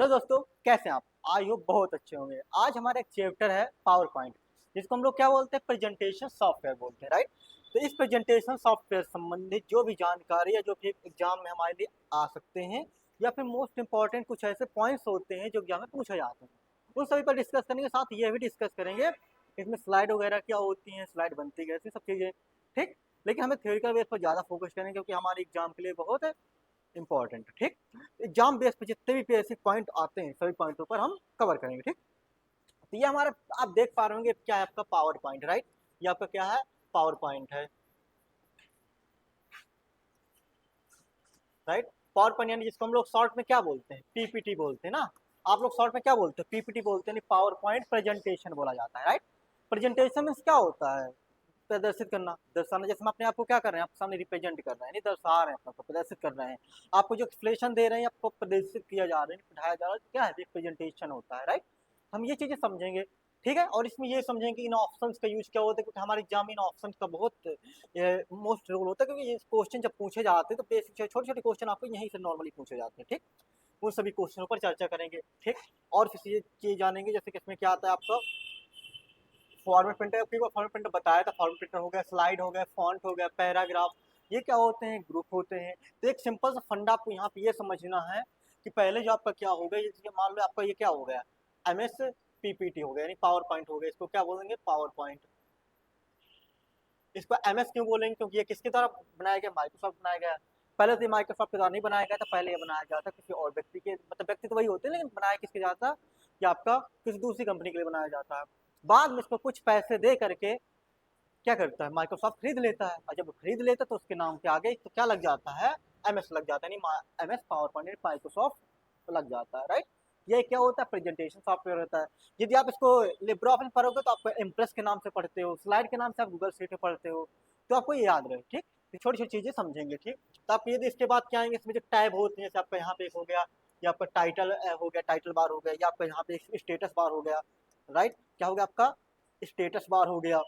तो दोस्तों कैसे हैं आप? आई होप बहुत अच्छे होंगे। आज हमारा एक चैप्टर है पावर पॉइंट, जिसको हम लोग क्या बोलते हैं, प्रेजेंटेशन सॉफ्टवेयर बोलते हैं, राइट। तो इस प्रेजेंटेशन सॉफ्टवेयर संबंधित जो भी जानकारी है जो कि एग्जाम में हमारे लिए आ सकते हैं, या फिर मोस्ट इंपॉर्टेंट कुछ ऐसे पॉइंट्स होते हैं जो एग्जाम में पूछे जाते हैं, उन सभी पर डिस्कस करेंगे। साथ ये भी डिस्कस करेंगे इसमें स्लाइड वगैरह क्या होती हैं, स्लाइड बनती कैसी, सब चीज़ें, ठीक। लेकिन हमें थ्योरिकल बेस पर ज़्यादा फोकस करेंगे क्योंकि हमारे एग्जाम के लिए बहुत इंपॉर्टेंट है, ठीक। एग्जाम बेस पे जितने भी बेसिक पॉइंट आते हैं सभी पॉइंटों पर हम कवर करेंगे, ठीक। तो ये हमारा, आप देख पा रहे होंगे क्या है आपका पावर पॉइंट, राइट। ये आपका क्या है, पावर पॉइंट है, राइट। पावर पॉइंट यानी जिसको हम लोग शॉर्ट में क्या बोलते हैं, पीपीटी बोलते हैं ना। आप लोग शॉर्ट में क्या बोलते हैं, पीपीटी बोलते हैं, पावर पॉइंट प्रेजेंटेशन बोला जाता है, राइट। प्रेजेंटेशन मीन्स क्या होता है, प्रदर्शित करना, दर्शाना। जैसे हम अपने आप को क्या कर रहे हैं, आपके सामने रिप्रेजेंट कर रहे हैं, नहीं दर्शा रहे हैं, अपने को प्रदर्शित कर रहे हैं। आपको जो एक्सप्लेनेशन दे रहे हैं, आपको प्रदर्शित किया जा रहा है, पढ़ाया जा रहा है, तो क्या है, रिप्रेजेंटेशन होता है, राइट। हम ये चीजें समझेंगे, ठीक है। और इसमें ये समझेंगे कि इन ऑप्शंस का यूज क्या होता है, क्योंकि हमारे एग्जाम में इन ऑप्शंस का बहुत मोस्ट रोल होता है। क्योंकि ये क्वेश्चन जब पूछे जाते हैं तो बेसिक छोटे छोटे क्वेश्चन आपको यहीं से नॉर्मली पूछे जाते हैं, ठीक। उन सभी क्वेश्चनों पर चर्चा करेंगे, ठीक। और फिर ये चीज जानेंगे, जैसे कि इसमें क्या आता है आपका फॉर्मेट प्रिंटर। फॉर्मेट प्रिंटर बताया था, फॉर्मेट प्रिंटर हो गया, स्लाइड हो गया, फॉन्ट हो गया, पैराग्राफ, ये क्या होते हैं, ग्रुप होते हैं। तो एक सिंपल सा फंडा आपको यहाँ पे ये समझना है कि पहले जो आपका क्या होगा, ये मान लो आपका ये क्या हो गया, एमएस पीपीटी हो गया, यानी पावर पॉइंट हो गया। इसको क्या बोलेंगे, पावर पॉइंट। इसको एमएस क्यों बोलेंगे, क्योंकि ये किसके द्वारा बनाया गया, माइक्रोसॉफ्ट बनाया गया। पहले तो माइक्रोसॉफ्ट के द्वारा नहीं बनाया गया था, पहले ये बनाया गया था किसी और व्यक्ति के, मतलब व्यक्ति तो वही होते हैं लेकिन बनाया किसके जाता है, कि आपका किसी दूसरी कंपनी के लिए बनाया जाता है। बाद में इसको कुछ पैसे दे करके क्या करता है, माइक्रोसॉफ्ट खरीद लेता है, और जब खरीद लेता है तो उसके नाम के आगे तो क्या लग जाता है, एमएस लग जाता है, यानी एमएस पावर पॉइंट माइक्रोसॉफ्ट लग जाता है, राइट। ये क्या होता है, प्रेजेंटेशन सॉफ्टवेयर होता है। यदि आप इसको लिब्रे ऑफिस पढ़ोगे तो आप इम्प्रेस के नाम से पढ़ते हो, स्लाइड के नाम से आप गूगल शीट में पढ़ते हो, तो आपको ये याद रहे, ठीक। छोटी छोटी चीजें समझेंगे, ठीक। तो आप यदि इसके बाद क्या आएंगे, इसमें जो टैब होते हैं, जैसे आपका यहाँ पे एक हो गया, या आपका टाइटल हो गया, टाइटल बार हो गया, या आपका यहाँ पे स्टेटस बार हो गया, राइट। क्या हो गया आपका, स्टेटस बार हो गया।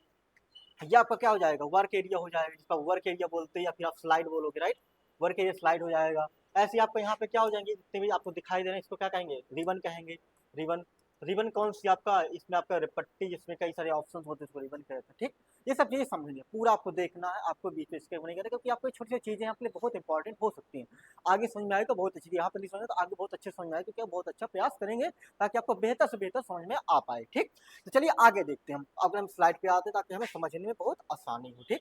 ये आपका क्या हो जाएगा, वर्क एरिया हो जाएगा, जिसका वर्क एरिया बोलते हैं, या फिर आप स्लाइड बोलोगे, राइट। वर्क एरिया स्लाइड हो जाएगा। ऐसे ही आपको यहाँ पे क्या हो जाएंगे, जितने भी आपको दिखाई दे रहे हैं, इसको क्या कहेंगे, रिबन कहेंगे। रिबन, रिबन कौन सी आपका, इसमें आपका पट्टी जिसमें कई सारे ऑप्शन होते हैं, उसको रिबन कहते हैं, ठीक। ये सब चीजें समझेंगे, पूरा आपको देखना है, आपको बीच में स्किप नहीं करना, क्योंकि आपको छोटी छोटी चीजें आपके लिए बहुत इंपॉर्टेंट हो सकती हैं। आगे समझ में आए तो बहुत अच्छी, यहाँ पर नहीं समझ तो आगे बहुत अच्छे समझ में आए, क्योंकि आप बहुत अच्छा प्रयास करेंगे ताकि आपको बेहतर से बेहतर समझ में आ पाए, ठीक। तो चलिए आगे देखते हैं हम, अगर हम स्लाइड पे आते हैं ताकि हमें समझने में बहुत आसानी हो, ठीक।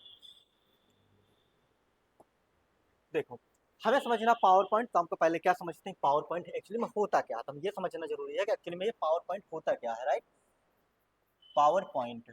देखो, हमें समझना पावर पॉइंट, तो हमको पहले क्या समझते हैं, पावर पॉइंट एक्चुअली में होता क्या है, तो हम ये समझना जरूरी है कि एक्चुअली में ये पावर पॉइंट होता क्या है, राइट। पावर पॉइंट,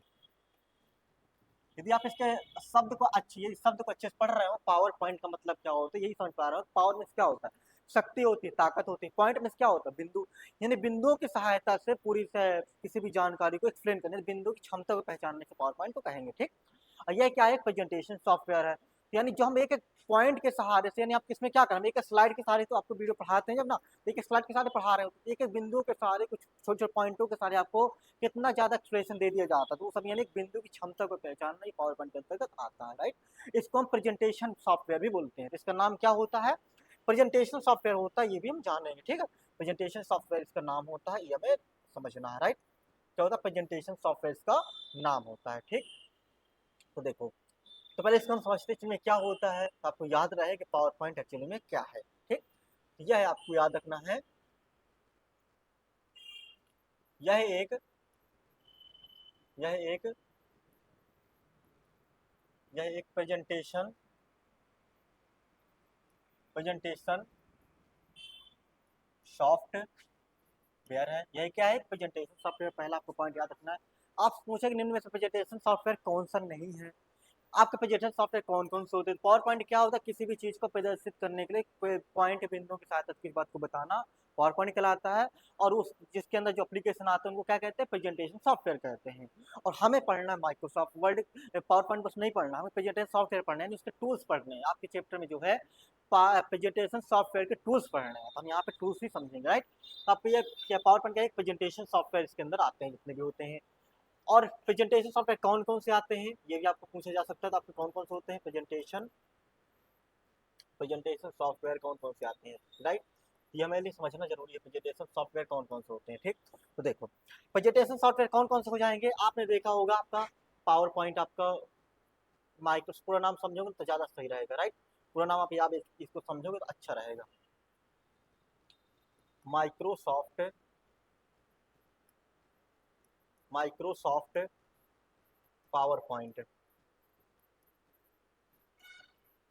यदि आप इसके शब्द को अच्छी शब्द को अच्छे से पढ़ रहे हो, पावर पॉइंट का मतलब क्या होता है यही समझ पा रहे हो। पावर में क्या होता है, शक्ति होती है, ताकत होती है। पॉइंट में क्या होता है, बिंदु, यानी बिंदुओं की सहायता से पूरी से किसी भी जानकारी को एक्सप्लेन करने, बिंदु की क्षमता को पहचानने से पावर पॉइंट को कहेंगे, ठीक। और यह क्या है, प्रेजेंटेशन सॉफ्टवेयर है। यानी जो हम एक एक पॉइंट के सहारे से, यानी आप किसमें क्या करें, एक स्लाइड के सहारे तो आपको वीडियो पढ़ाते हैं जब ना, एक स्लाइड के सहारे पढ़ा रहे हो, एक एक बिंदु के सहारे, कुछ छोटे छोटे पॉइंटों के सहारे आपको कितना ज्यादा एक्सप्लेनेशन दे दिया जाता है, तो वो सब यानी बिंदु की क्षमता को पहचानना ही पावर पॉइंट के अंतर्गत आता है, राइट। इसको हम प्रेजेंटेशन सॉफ्टवेयर भी बोलते हैं। इसका नाम क्या होता है, प्रेजेंटेशन सॉफ्टवेयर होता है, ये भी हम जानेंगे, ठीक है। प्रेजेंटेशन सॉफ्टवेयर इसका नाम होता है, ये हमें समझना है, राइट। क्या होता है, प्रेजेंटेशन सॉफ्टवेयर इसका नाम होता है, ठीक। तो देखो, तो पहले इसको हम समझते हैं इसमें क्या होता है, तो आपको याद रहे कि पावर पॉइंट एक्चुअली में क्या है, ठीक। यह है, आपको याद रखना है, यह एक यह एक यह एक प्रेजेंटेशन प्रेजेंटेशन सॉफ्टवेयर है। यह क्या है, प्रेजेंटेशन सॉफ्टवेयर। पहला आपको पॉइंट याद रखना है। आप पूछेंगे निम्न में से प्रेजेंटेशन सॉफ्टवेयर कौन सा नहीं है। आपके प्रेजेंटेशन सॉफ्टवेयर कौन कौन से होते हैं, पावर पॉइंट क्या होता है, किसी भी चीज को प्रदर्शित करने के लिए पॉइंट बिंदुओं की सहायता से किस बात को बताना, पावर पॉइंट कहलाता है। और उस जिसके अंदर जो एप्लीकेशन आते हैं उनको क्या कहते हैं, प्रेजेंटेशन सॉफ्टवेयर कहते हैं। और हमें पढ़ना है माइक्रोसॉफ्ट वर्ड, पावर पॉइंट बस नहीं पढ़ना, हमें प्रेजेंटेशन सॉफ्टवेयर पढ़ना है, उसके टूल्स पढ़ने हैं। आपके चैप्टर में जो है प्रेजेंटेशन सॉफ्टवेयर के टूल्स पढ़ने हैं, तो हम यहाँ पे टूल्स ही समझेंगे, राइट। तो आप ये पावर पॉइंट का एक प्रेजेंटेशन सॉफ्टवेयर इसके अंदर आते हैं, जितने भी होते हैं। और प्रेजेंटेशन सॉफ्टवेयर कौन कौन से आते हैं, ये भी आपको पूछा जा सकता है, तो आपके कौन कौन से होते हैं प्रेजेंटेशन सॉफ्टवेयर, कौन कौन से आते हैं, राइट। ये हमें लिए समझना जरूरी है प्रेजेंटेशन सॉफ्टवेयर कौन कौन से होते हैं। ठीक, तो देखो प्रेजेंटेशन सॉफ्टवेयर कौन कौन से हो जाएंगे। आपने देखा होगा आपका पावर पॉइंट, आपका माइक्रोस, पूरा नाम समझोगे तो ज़्यादा सही रहेगा, राइट। पूरा नाम आप याद इसको समझोगे तो अच्छा रहेगा। माइक्रोसॉफ्ट, माइक्रोसॉफ्ट पावर पॉइंट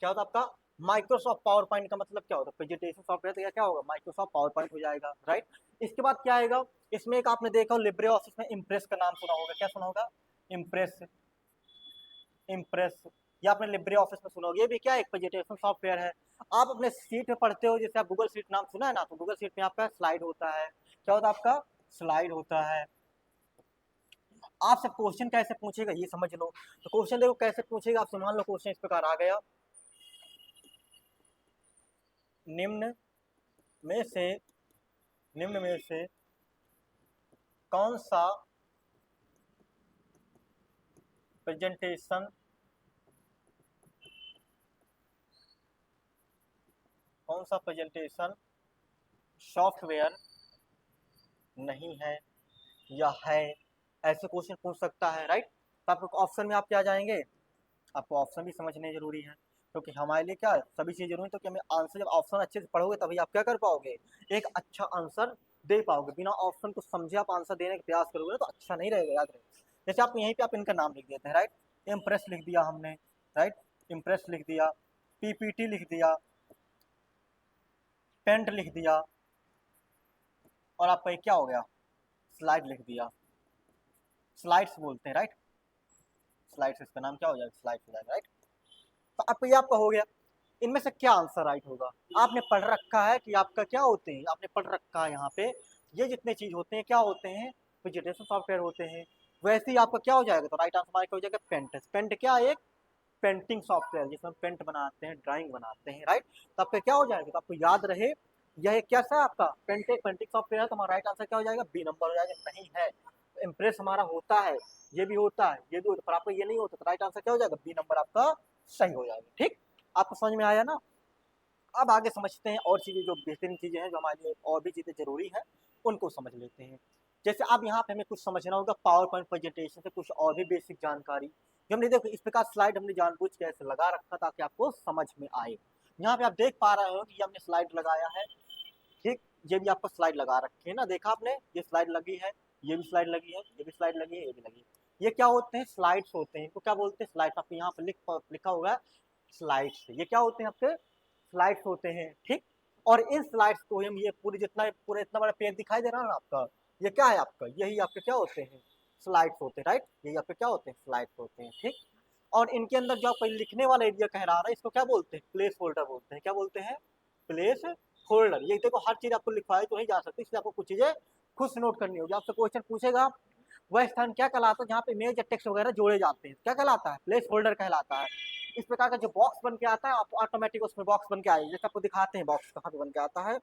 क्या होता है आपका। माइक्रोसॉफ्ट पावर पॉइंट का मतलब क्या होता है, प्रेजेंटेशन सॉफ्टवेयर तो क्या होगा, माइक्रोसॉफ्ट पावर पॉइंट हो जाएगा, राइट। इसके बाद क्या आएगा, इसमें एक आपने देखा लिब्रे ऑफिस में इम्प्रेस का नाम सुना होगा, क्या सुना होगा, इम्प्रेस, इम्प्रेस, या आपने लिब्रे ऑफिस में सुना होगा। ये भी क्या एक प्रेजेंटेशन सॉफ्टवेयर है। आप अपने सीट में पढ़ते हो, जैसे आप गूगल सीट नाम सुना है ना, तो गूगल सीट में आपका स्लाइड होता है, क्या होता है आपका, स्लाइड होता है। आपसे क्वेश्चन कैसे पूछेगा ये समझ लो। तो क्वेश्चन देखो कैसे पूछेगा आपसे, मान लो क्वेश्चन इस प्रकार आ गया, निम्न में से, निम्न में से कौन सा प्रेजेंटेशन, कौन सा प्रेजेंटेशन सॉफ्टवेयर नहीं है या है, ऐसे क्वेश्चन पूछ सकता है, राइट। तो आपको ऑप्शन में आप क्या जाएंगे, आपको ऑप्शन भी समझने जरूरी है, क्योंकि हमारे लिए क्या सभी चीज़ जरूरी है। तो कि हमें आंसर, जब ऑप्शन अच्छे से पढ़ोगे तभी आप क्या कर पाओगे, एक अच्छा आंसर दे पाओगे। बिना ऑप्शन को समझे आप आंसर देने का प्रयास करोगे ना तो अच्छा नहीं रहेगा, याद रहे। जैसे आप यहीं पे आप इनका नाम लिख देते हैं, राइट, इम्प्रेस लिख दिया हमने, राइट, इम्प्रेस लिख दिया, पीपीटी लिख दिया, पेंट लिख दिया, और आपका क्या हो गया, स्लाइड लिख दिया। स्लाइड्स बोलते हैं, राइट, स्लाइड्स, इसका नाम क्या हो जाएगा, स्लाइड्स हो जाएगा, राइट। तो आपको ये आपका हो गया। इनमें से क्या आंसर राइट होगा, आपने पढ़ रखा है कि आपका क्या होते हैं, आपने पढ़ रखा है यहाँ पे, ये जितने चीज होते हैं क्या होते हैं, प्रेजेंटेशन सॉफ्टवेयर होते हैं। वैसे ही आपका क्या हो जाएगा, तो राइट आंसर हमारा क्या हो जाएगा, पेंट। पेंट क्या, एक पेंटिंग सॉफ्टवेयर जिसमें पेंट बनाते हैं, ड्राइंग बनाते हैं, राइट। तो आपका क्या हो जाएगा, तो आपको याद रहे यह एक कैसा है आपका पेंट, एक पेंटिंग सॉफ्टवेयर है, तो हमारा राइट आंसर क्या हो जाएगा, बी नंबर हो जाएगा। नहीं है, इम्प्रेस हमारा होता है, ये भी होता है, ये भी होता है, पर आपको ये नहीं होता, तो राइट आंसर क्या हो जाएगा, बी नंबर आपका सही हो जाएगा। ठीक, आपको समझ में आया ना। अब आगे समझते हैं और चीज़ें, जो बेहतरीन चीज़ें हैं जो हमारे लिए और भी चीज़ें जरूरी हैं, उनको समझ लेते हैं। जैसे अब यहाँ पे हमें कुछ समझना होगा पावर पॉइंट प्रेजेंटेशन से, कुछ और भी बेसिक जानकारी जो हमने देखो इस प्रकार स्लाइड हमने जानबूझ के ऐसे लगा रखा ताकि आपको समझ में आए। यहाँ पे आप देख पा रहे हो कि ये हमने स्लाइड लगाया है, ठीक, ये भी आपको स्लाइड लगा रखी है ना, देखा आपने, ये स्लाइड लगी है, ये भी स्लाइड लगी है, ये भी स्लाइड लगी है, ये भी लगी है। ये क्या होते हैं, स्लाइड्स होते हैं, इनको क्या बोलते हैं, स्लाइड्स। आपको यहाँ पे लिखा होगा स्लाइड्स, ये क्या होते हैं आपके, स्लाइड्स होते हैं, ठीक। और इन स्लाइड्स को हम, ये पूरी जितना पूरा इतना बड़ा पेज दिखाई दे रहा है ना आपका, ये क्या है आपका, यही आपके क्या होते हैं, स्लाइड्स होते हैं, राइट, यही आपके क्या होते हैं, स्लाइड्स होते हैं, ठीक। और इनके अंदर जो आपको लिखने वाला एरिया कह रहा है इसको क्या बोलते हैं, प्लेस होल्डर बोलते हैं, क्या बोलते हैं, प्लेस होल्डर। ये देखो हर चीज आपको लिखवाई तो नहीं जा सकती, इसलिए आपको कुछ चीजें खुद से नोट करनी होगी। आपसे क्वेश्चन पूछेगा वह स्थान क्या कहलाता है जहाँ पे इमेज या टेक्स्ट वगैरह जोड़े जाते हैं, क्या कहलाता है, प्लेस होल्डर कहलाता है। इस प्रकार का जो बॉक्स बन के आता है आपको ऑटोमेटिक उसमें बॉक्स बन के आएगा, जैसे आपको दिखाते हैं बॉक्स कहाँ पे बन के आता है,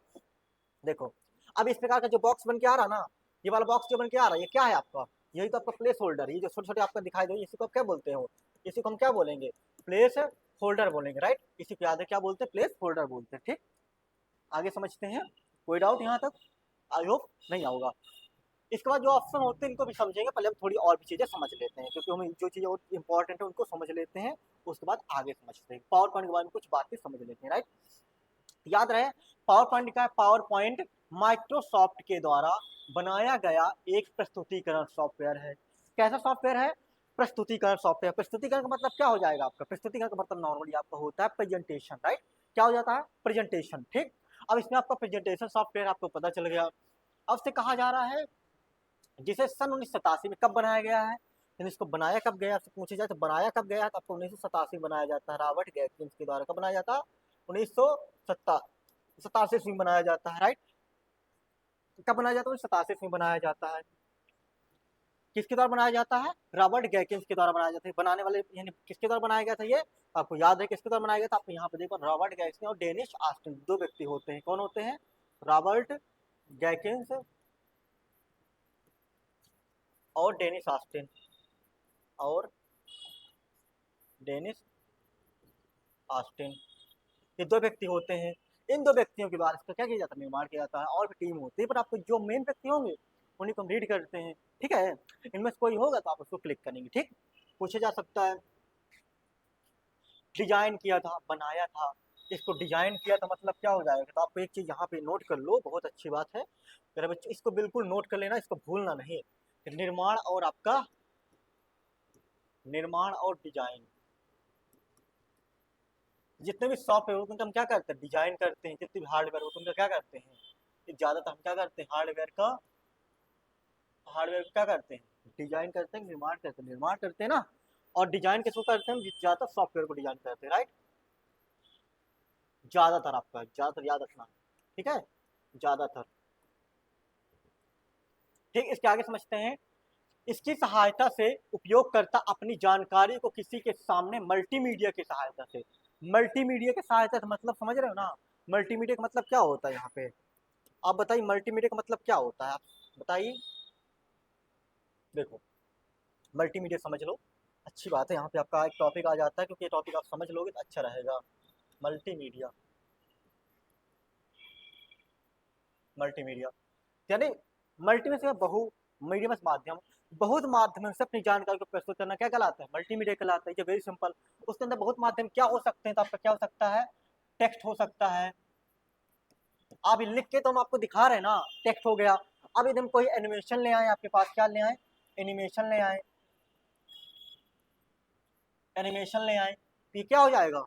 देखो। अब इस प्रकार का जो बॉक्स बन के आ रहा ना, ये वाला बॉक्स जो बन के आ रहा है ये क्या है आपका, यही तो आपका प्लेस होल्डर। ये जो छोटे छोटे आपका दिखाई दे इसी को आप क्या बोलते हो, इसी को हम क्या बोलेंगे, प्लेस होल्डर बोलेंगे, राइट। इसी को याद है क्या बोलते हैं, प्लेस होल्डर बोलते हैं, ठीक। आगे समझते हैं, कोई डाउट यहाँ तक, आई होप नहीं आऊगा। इसके बाद जो ऑप्शन होते हैं इनको भी समझेंगे, पहले हम थोड़ी और भी चीजें समझ लेते हैं, क्योंकि हम जो चीजें इंपॉर्टेंट है उनको समझ लेते हैं, उसके बाद आगे समझते हैं। पावर पॉइंट के बारे में कुछ बातें समझ लेते हैं, राइट। याद रहे पावर पॉइंट का, पावर पॉइंट माइक्रोसॉफ्ट के द्वारा बनाया गया एक प्रस्तुतिकरण सॉफ्टवेयर है। कैसा सॉफ्टवेयर है, प्रस्तुतिकरण सॉफ्टवेयर। प्रस्तुतिकरण का मतलब क्या हो जाएगा आपका, प्रस्तुतिकरण का मतलब नॉर्मली आपका होता है प्रेजेंटेशन, राइट। क्या हो जाता है, प्रेजेंटेशन, ठीक। अब इसमें आपका प्रेजेंटेशन सॉफ्टवेयर आपको पता चल गया। अब से कहा जा रहा है जिसे सन 1987 में कब बनाया गया है, यानी इसको बनाया कब गया, आपसे पूछा जाए तो बनाया कब गया, तो आपको 1987 बनाया जाता है, रॉबर्ट गैटकिंस के द्वारा। कब बनाया जाता है, 1987 में बनाया जाता है, राइट। कब बनाया जाता है, 1987 में बनाया जाता है। किसके द्वारा बनाया जाता है, रॉबर्ट गैटकिंस के द्वारा बनाया जाता है। बनाने वाले यानी किसके द्वारा बनाया गया था, ये आपको याद है किसके द्वारा बनाया गया था, आपको यहाँ पे देखो रॉबर्ट गैटकिंस और डेनिस ऑस्टिन, दो व्यक्ति होते हैं। कौन होते हैं, रॉबर्ट गैटकिंस और डेनिस ऑस्टिन, और डेनिस ऑस्टिन, ये दो व्यक्ति होते हैं। इन दो व्यक्तियों के बाद इसका क्या किया जाता है, निर्माण किया जाता है। और भी टीम होती है, पर आपको जो मेन व्यक्ति होंगे उन्हीं को हम रीड करते हैं, ठीक है। इनमें से कोई होगा तो आप उसको क्लिक करेंगे, ठीक। पूछा जा सकता है डिजाइन किया था, बनाया था, इसको डिजाइन किया था मतलब क्या हो जाएगा, तो आपको एक चीज यहाँ पे नोट कर लो, बहुत अच्छी बात है मेरे बच्चों, इसको बिल्कुल नोट कर लेना, इसको भूलना नहीं। निर्माण और आपका निर्माण और डिजाइन, जितने भी सॉफ्टवेयर होते हैं हम क्या करते हैं, डिजाइन करते हैं। जितने भी हार्डवेयर होते हैं उनका क्या करते हैं, ज्यादातर हम क्या करते हैं, हार्डवेयर का क्या करते हैं, डिजाइन करते हैं, निर्माण करते हैं ना। और डिजाइन किसको करते हैं, ज्यादातर सॉफ्टवेयर को डिजाइन करते हैं, राइट। ज्यादातर आपका, ज्यादातर याद रखना, ठीक है, ज्यादातर। ठीक, इसके आगे समझते हैं। इसकी सहायता से उपयोगकर्ता अपनी जानकारी को किसी के सामने मल्टीमीडिया की सहायता से, मल्टीमीडिया की सहायता से मतलब समझ रहे हो ना, मल्टीमीडिया का मतलब क्या होता है यहाँ पे, आप बताइए मल्टीमीडिया का मतलब क्या होता है, आप बताइए। देखो मल्टीमीडिया समझ लो, अच्छी बात है, यहाँ पे आपका एक टॉपिक आ जाता है, क्योंकि ये टॉपिक आप समझ लोगे तो अच्छा रहेगा। मल्टीमीडिया, मल्टीमीडिया यानी मल्टीमीडिया से बहु मीडियम माध्यम, बहुत माध्यम से अपनी जानकारी को प्रस्तुत करना क्या कहलाता है, मल्टीमीडिया कहलाता है। ये वेरी सिंपल। उसके अंदर बहुत माध्यम क्या हो सकते हैं, तो आपका क्या हो सकता है, टेक्स्ट हो सकता है। आप लिख के तो हम आपको दिखा रहे हैं ना, टेक्स्ट हो गया। अब एकदम कोई एनिमेशन ले आए आपके पास, क्या ले आए, एनिमेशन ले आए, एनिमेशन ले आए, तो ये क्या हो जाएगा,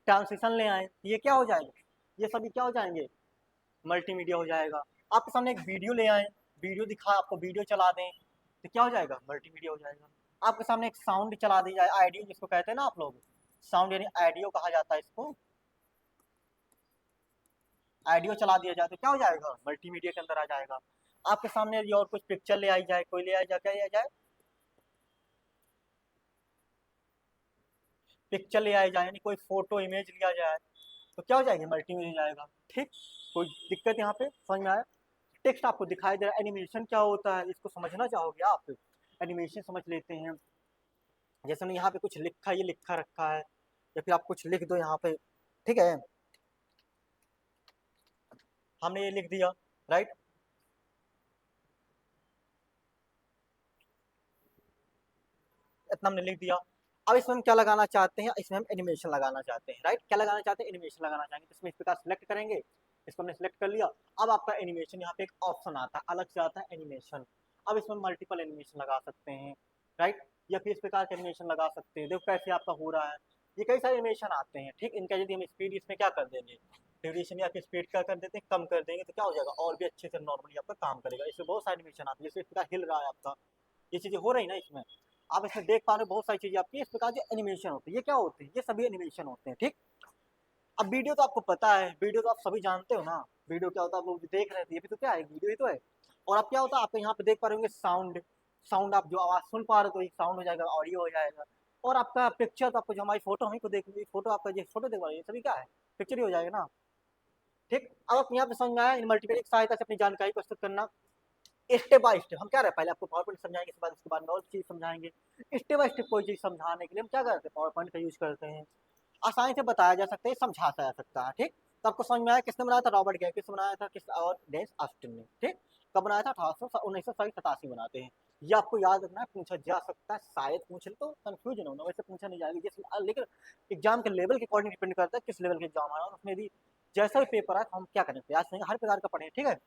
ट्रांसलेशन ले आए, ये क्या हो जाएगा, ये सभी क्या हो जाएंगे, मल्टीमीडिया हो जाएगा। आपके सामने एक वीडियो ले आए, वीडियो दिखा, आपको वीडियो चला दें, तो क्या हो जाएगा, मल्टीमीडिया हो जाएगा। आपके सामने एक साउंड चला दी जाए, ऑडियो जिसको कहते हैं ना आप लोग, साउंड यानी ऑडियो कहा जाता है इसको, ऑडियो चला दिया जाए तो क्या हो जाएगा, मल्टीमीडिया के अंदर आ जाएगा। आपके सामने यदि और कुछ पिक्चर ले आई जाए, कोई ले आई जाए, क्या ले आई जाए, पिक्चर ले आई जाए, यानी कोई फोटो इमेज लिया जाए, तो क्या हो जाएगी, मल्टीमीडिया जाएगा, ठीक। कोई दिक्कत यहाँ पे समझ में आया। टेक्स्ट आपको दिखाई दे रहा है, एनिमेशन क्या होता है, इसको समझना चाहोगे आप, एनिमेशन समझ लेते हैं। जैसे हमने यहाँ पे कुछ लिखा, ये लिखा रखा है, या फिर आप कुछ लिख दो यहाँ पे, ठीक है, हमने ये लिख दिया, राइट। इतना हमने लिख दिया। अब इसमें हम क्या लगाना चाहते हैं, इसमें हम एनिमेशन लगाना चाहते हैं, राइट। क्या लगाना चाहते हैं, एनिमेशन लगाना चाहेंगे, तो इसमें इस प्रकार सेलेक्ट करेंगे, इसको हमने सेलेक्ट कर लिया। अब आपका एनिमेशन यहाँ पे एक ऑप्शन आता है, अलग से आता है एनिमेशन। अब इसमें मल्टीपल एनिमेशन लगा सकते हैं, राइट, या फिर इस प्रकार के एनिमेशन लगा सकते हैं। देखो कैसे आपका हो रहा है, ये कई सारे एनिमेशन आते हैं, ठीक। इनका यदि हम स्पीड इसमें क्या कर देंगे, ड्यूरेशन या फिर स्पीड क्या कर देते हैं, कम कर देंगे, तो क्या हो जाएगा, और भी अच्छे से नॉर्मली आपका काम करेगा। इसमें बहुत सारे एनिमेशन आते हैं, जैसे इस प्रकार हिल रहा है आपका, ये चीजें हो रही ना इसमें, आप इसमें देख पा रहे हो बहुत सारी चीजें आपकी, इस प्रकार जो एनिमेशन होती है, ये क्या होते हैं, ये सभी एनिमेशन होते हैं, ठीक। अब वीडियो तो आपको पता है, वीडियो तो आप सभी जानते हो ना, वीडियो क्या होता है, आप लोग देख रहे थे, ये भी तो क्या है, वीडियो ही तो है। और अब क्या होता है, आप यहाँ पे देख पा रहे होंगे साउंड, साउंड आप जो आवाज सुन पा रहे हो तो एक साउंड हो जाएगा, ऑडियो हो जाएगा। और आपका पिक्चर, तो आपको जो हमारी फोटो हमें को देख, फोटो आपका जो फोटो देख पा रहे हो, ये सभी क्या है, पिक्चर ही हो जाएगा ना, ठीक। अब आप यहाँ पे समझ में आया, इन मल्टीमीडिया की सहायता से अपनी जानकारी प्रस्तुत करना, स्टेप बाय स्टेप। हम क्या रहे, पहले आपको पावर पॉइंट समझाएंगे, इसके बाद में और चीज समझाएंगे। स्टेप बाय स्टेप कोई चीज समझाने के लिए हम क्या करते हैं, पावर पॉइंट का यूज करते हैं। आसानी से बताया जा सकता है, समझाया जा सकता है, ठीक। तो आपको समझ में आया किसने बनाया था, रॉबर्ट गैप, किसने बनाया था, किस और डेनिस ऑस्टिन ने, ठीक। कब बनाया था, 1987 बनाते हैं। ये आपको याद रखना है, पूछा जा सकता है, शायद पूछ ले तो कंफ्यूजन होना, वैसे पूछा नहीं जाएगा जिस, लेकिन एग्जाम के लेवल के अकॉर्डिंग डिपेंड करता है किस लेवल के एग्जाम आया, और उसमें यदि जैसा भी पेपर आए तो हम क्या करें, प्रयास करेंगे हर प्रकार का पढ़ें, ठीक है।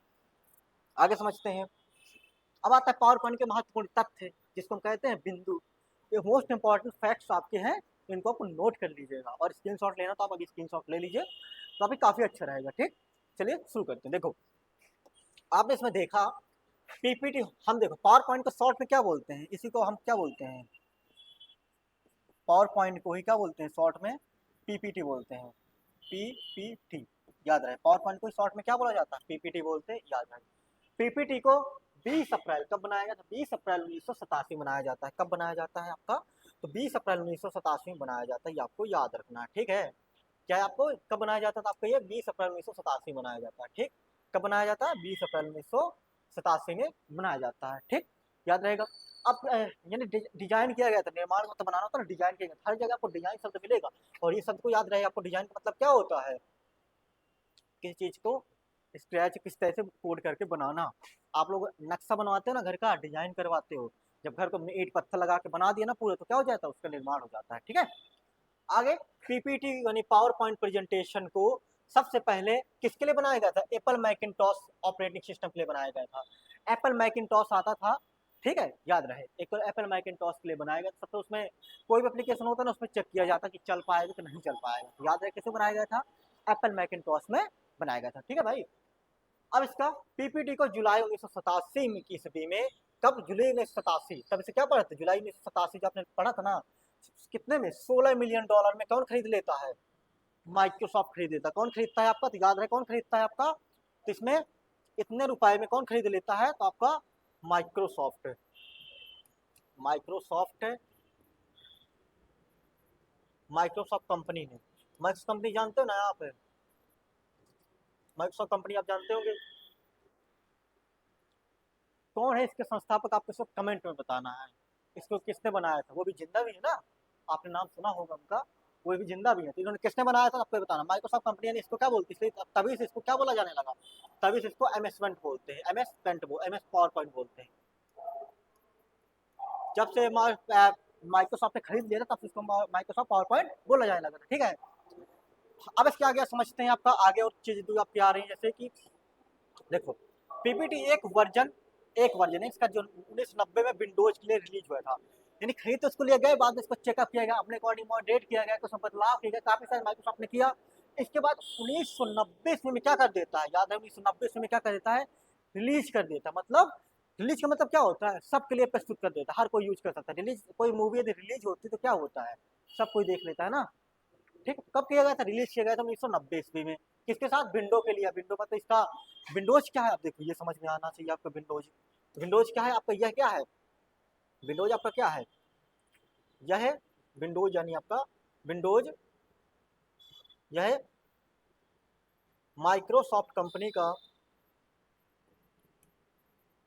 आगे समझते हैं। अब आता है पावर पॉइंट के महत्वपूर्ण तथ्य, जिसको हम कहते हैं बिंदु। ये मोस्ट इंपॉर्टेंट फैक्ट्स आपके हैं, इनको आपको नोट कर लीजिएगा, और स्क्रीनशॉट लेना तो आप अभी स्क्रीनशॉट ले लीजिए, तो अभी काफी अच्छा रहेगा, ठीक। चलिए शुरू करते हैं। देखो आपने इसमें देखा पीपीटी, हम देखो पावर पॉइंट को शॉर्ट में क्या बोलते हैं, इसी को हम क्या बोलते हैं, पावर पॉइंट को ही क्या बोलते हैं शॉर्ट में, पीपीटी बोलते हैं, पीपीटी। याद रहे, पावर पॉइंट को शॉर्ट में क्या बोला जाता है, पीपीटी बोलते हैं, याद रहे। पीपीटी को 20 अप्रैल कब बनाया गया था, 20 अप्रैल 1987 बनाया जाता है। कब बनाया जाता है आपका, तो 20 अप्रैल 1987 में बनाया जाता है, ये आपको याद रखना है, ठीक है। क्या है आपको, कब बनाया जाता था, आपको ये 20 अप्रैल 1987 में बनाया जाता है, ठीक। कब बनाया जाता है, 20 अप्रैल 1987 में बनाया जाता है, ठीक, याद रहेगा। अब यानी डिजाइन किया गया था, निर्माण मतलब बनाना होता है ना, डिजाइन किया गया, हर जगह आपको डिजाइन शब्द मिलेगा। और ये शब्द को याद रहेगा आपको, डिजाइन का मतलब क्या होता है, किसी चीज़ को स्क्रैच किस तरह से कोड करके बनाना। आप लोग नक्शा बनवाते हो ना घर का, डिजाइन करवाते हो, जब घर को ईंट पत्थर लगा के बना दिया ना पूरा, तो क्या हो जाता है, उसका निर्माण हो जाता है। ठीक है, आगे पीपीटी यानी पावर पॉइंट प्रेजेंटेशन को सबसे पहले किसके लिए बनाया गया था? एप्पल मैकिंटॉश ऑपरेटिंग सिस्टम के लिए बनाया गया था। एप्पल मैकिंटॉश आता था, ठीक है, याद रहे, एक एप्पल मैकिंटॉश के लिए बनाया गया था। सबसे उसमें कोई भी एप्लीकेशन होता है ना, उसमें चेक किया जाता कि चल पाएगा कि नहीं चल पाएगा। तो याद रहे किसे बनाया गया था? एप्पल मैकिंटॉश में बनाया गया था। ठीक है भाई, अब इसका पीपीटी को जुलाई 1987 की ईस्वी में, कब? जुलाई 1987, तब इसे क्या पढ़ा था? जुलाई 1987 जो आपने पढ़ा था ना, कितने में? $16 मिलियन में। कौन खरीद लेता है? माइक्रोसॉफ्ट खरीद लेता है। कौन खरीदता है आपका? तो याद रहे कौन खरीदता है आपका? तो इसमें इतने रुपए में कौन खरीद लेता है? तो आपका माइक्रोसॉफ्ट। माइक्रोसॉफ्ट, माइक्रोसॉफ्ट कंपनी ने, माइक्रोसॉफ्ट कंपनी जानते हो ना आप? माइक्रोसॉफ्ट कंपनी आप जानते होंगे। कौन है इसके संस्थापक? आपको सब कमेंट में बताना है। इसको किसने बनाया था? वो भी जिंदा भी है ना, आपने नाम सुना होगा उनका, वो भी जिंदा भी है। तो इन्होंने किसने बनाया था आपको बताना। माइक्रोसॉफ्ट कंपनी ने इसको क्या बोलती है, तभी से इसको क्या बोला जाने लगा, तभी से इसको एमएस पेंट बोलते हैं, एमएस पावर पॉइंट बोलते हैं। जब से माइक्रोसॉफ्ट ने खरीद लिया था, तब से इसको माइक्रोसॉफ्ट पावर पॉइंट बोला जाने लगा था। ठीक है, अब इसके आगे समझते हैं आपका आगे और चीज जो आपकी आ रही है, जैसे कि देखो पीपीटी एक वर्जन है इसका, जो 1990 में विंडोज के लिए रिलीज हुआ था। यानी खरीद तो उसको लिया गया, बाद में इसको चेकअप किया गया, अपने अकॉर्डिंग मॉडरेट किया गया, कुछ बदलाव किया गया, काफी सारे माइक्रोसॉफ्ट ने किया। इसके बाद 1990 ईस्वी में क्या कर देता है? याद है 1990 ईस्वी में क्या कर देता है? रिलीज कर देता है। मतलब रिलीज का मतलब क्या होता है? सबके लिए प्रस्तुत कर देता है, हर कोई यूज कर सकता है। रिलीज, कोई मूवी यदि रिलीज होती है तो क्या होता है? सब कोई देख लेता है ना। ठीक, कब किया गया था? रिलीज किया गया था 1990 ईस्वी में। किसके साथ? विंडो के लिए। विंडो का तो इसका विंडोज क्या है आप देखो, ये समझ में आना चाहिए आपको। विंडोज, विंडोज क्या है आपका? यह क्या है? विंडोज आपका क्या है? यह है विंडोज, यानी आपका विंडोज, यह माइक्रोसॉफ्ट कंपनी का,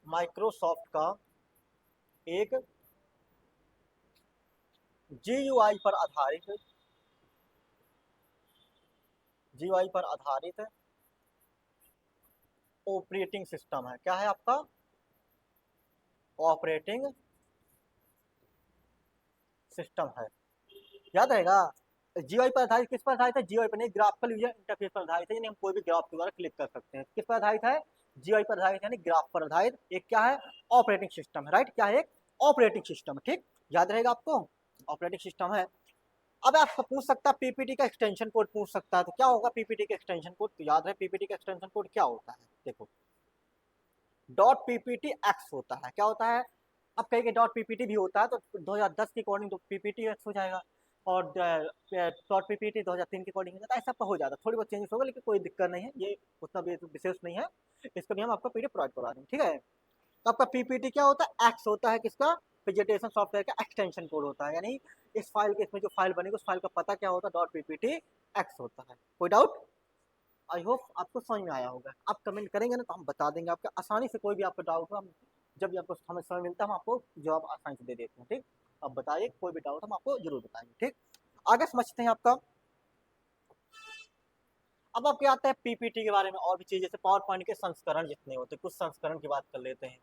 माइक्रोसॉफ्ट का एक जीयूआई पर आधारित, जीयूआई पर आधारित ऑपरेटिंग सिस्टम है। क्या है आपका? ऑपरेटिंग सिस्टम है। याद रहेगा, जीआई पर आधारित, किस पर आधारित है? जीआई पर नहीं, ग्राफिकल यूजर इंटरफेस पर आधारित है। यानी हम कोई भी ग्राफ के द्वारा क्लिक कर सकते हैं। किस पर आधारित है? जीआई पर आधारित, यानी ग्राफ पर आधारित एक क्या है? ऑपरेटिंग सिस्टम है। राइट, क्या है? एक ऑपरेटिंग सिस्टम। ठीक, याद रहेगा आपको, ऑपरेटिंग सिस्टम है। अब आपको पूछ सकता है पीपीटी का एक्सटेंशन कोड पूछ सकता है, तो क्या होगा पीपीटी का एक्सटेंशन कोड? तो याद है पीपीटी का एक्सटेंशन कोड क्या होता है? देखो डॉट पीपीटी एक्स होता है। क्या होता है? अब कहीं डॉट पीपीटी भी होता है, तो 2010 के अकॉर्डिंग तो पीपीटी एक्स हो जाएगा, और डॉट पीपीटी 2003 के अकॉर्डिंग हो जाता है। ऐसा हो जाता है, थोड़ी बहुत चेंजेस होगा, लेकिन कोई दिक्कत नहीं है, ये उतना भी विशेष नहीं है। इसको भी हम आपको पीडीएफ प्रोवाइड करवा देंगे। ठीक है, तो आपका पीपीटी क्या होता है? एक्स होता है। किसका? प्रेजेंटेशन सॉफ्टवेयर का एक्सटेंशन कोड होता है। यानी इस फाइल के, इसमें जो फाइल बनेगी उस फाइल का पता क्या होता है? डॉट पीपीटी एक्स होता है। कोई डाउट? आई होप आपको समझ में आया होगा। आप कमेंट करेंगे ना तो हम बता देंगे आपका आसानी से। कोई भी आपका डाउट हो, हम जब भी आपको हमें समय मिलता है हम आपको जवाब आसानी से दे देते हैं। ठीक, अब बताइए, कोई भी डाउट हम आपको जरूर बताएंगे। ठीक, आगे समझते हैं आपका। अब आपके आता है पीपीटी के बारे में और भी चीज, जैसे पावर पॉइंट के संस्करण जितने होते हैं, कुछ संस्करण की बात कर लेते हैं।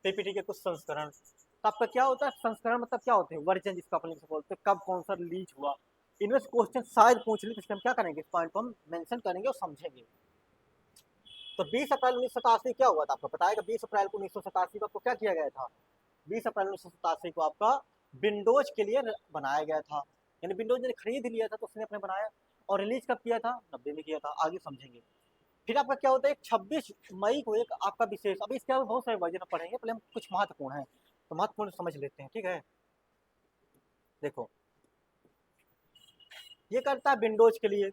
पीपीटी के कुछ संस्करण, तो आपका क्या होता है? संस्करण मतलब क्या होते हैं? वर्जन, जिसको अपन बोलते हैं, कब कौन सा रिलीज हुआ। इनमें क्वेश्चन शायद पूछ ले, तो हम क्या करेंगे, इस पॉइंट को हम मेंशन करेंगे और समझेंगे। तो 20 अप्रैल 1987 क्या हुआ था आपको पता है? 20 अप्रैल को 1987 को आपको क्या किया गया था? 20 अप्रैल 1987 को आपका विंडोज के लिए बनाया गया था। यानी विंडोज ने खरीद लिया था तो उसने अपने बनाया। और रिलीज कब किया था? 90 में किया था। आगे समझेंगे। फिर आपका क्या होता है? 26 मई को एक आपका विशेष, अभी इसके अलावा बहुत सारे वर्जन पढ़ेंगे, पहले हम कुछ महत्वपूर्ण है तो महत्वपूर्ण समझ लेते हैं। ठीक है, देखो ये करता है विंडोज के लिए,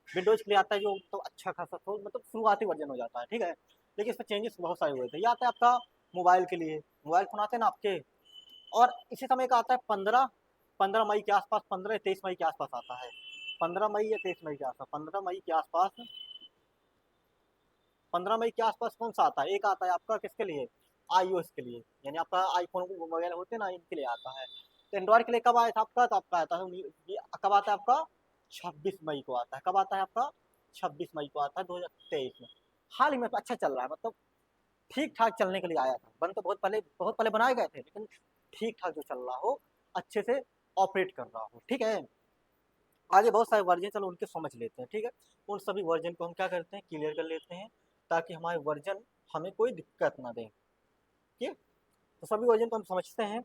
विंडोज के लिए आता है जो तो अच्छा खासा, तो मतलब शुरुआती वर्जन हो जाता है। ठीक है, लेकिन इसमें चेंजेस बहुत सारे हुए थे। ये आता है आपका मोबाइल के लिए, मोबाइल फोन आते हैं ना आपके। और इसी समय का आता है 15 मई के आसपास, 15 या 23 मई के आसपास आता है। 15 मई या 23 मई के आसपास, 15 मई के आसपास, 15 मई के आसपास कौन सा आता है? एक आता है आपका किसके लिए? iOS के लिए, यानी आपका आईफोन वगैरह होते हैं ना, इनके लिए आता है। तो एंड्रॉइड के लिए कब आया था आपका? तो आपका आता है, ये कब आता है आपका? 26 मई को आता है। कब आता है आपका? 26 मई को आता है 2023 में। हाल ही में अच्छा चल रहा है, मतलब ठीक ठाक चलने के लिए आया था। बन तो बहुत पहले बनाए गए थे, लेकिन ठीक ठाक जो चल रहा हो, अच्छे से ऑपरेट कर रहा हो, ठीक है। आगे बहुत सारे वर्जन, चलो उनके समझ लेते हैं, ठीक है। उन सभी वर्जन को हम क्या करते हैं, क्लियर कर लेते हैं, ताकि हमारे वर्जन हमें कोई दिक्कत ना दे, ठीक है। तो सभी वर्जन को हम समझते हैं,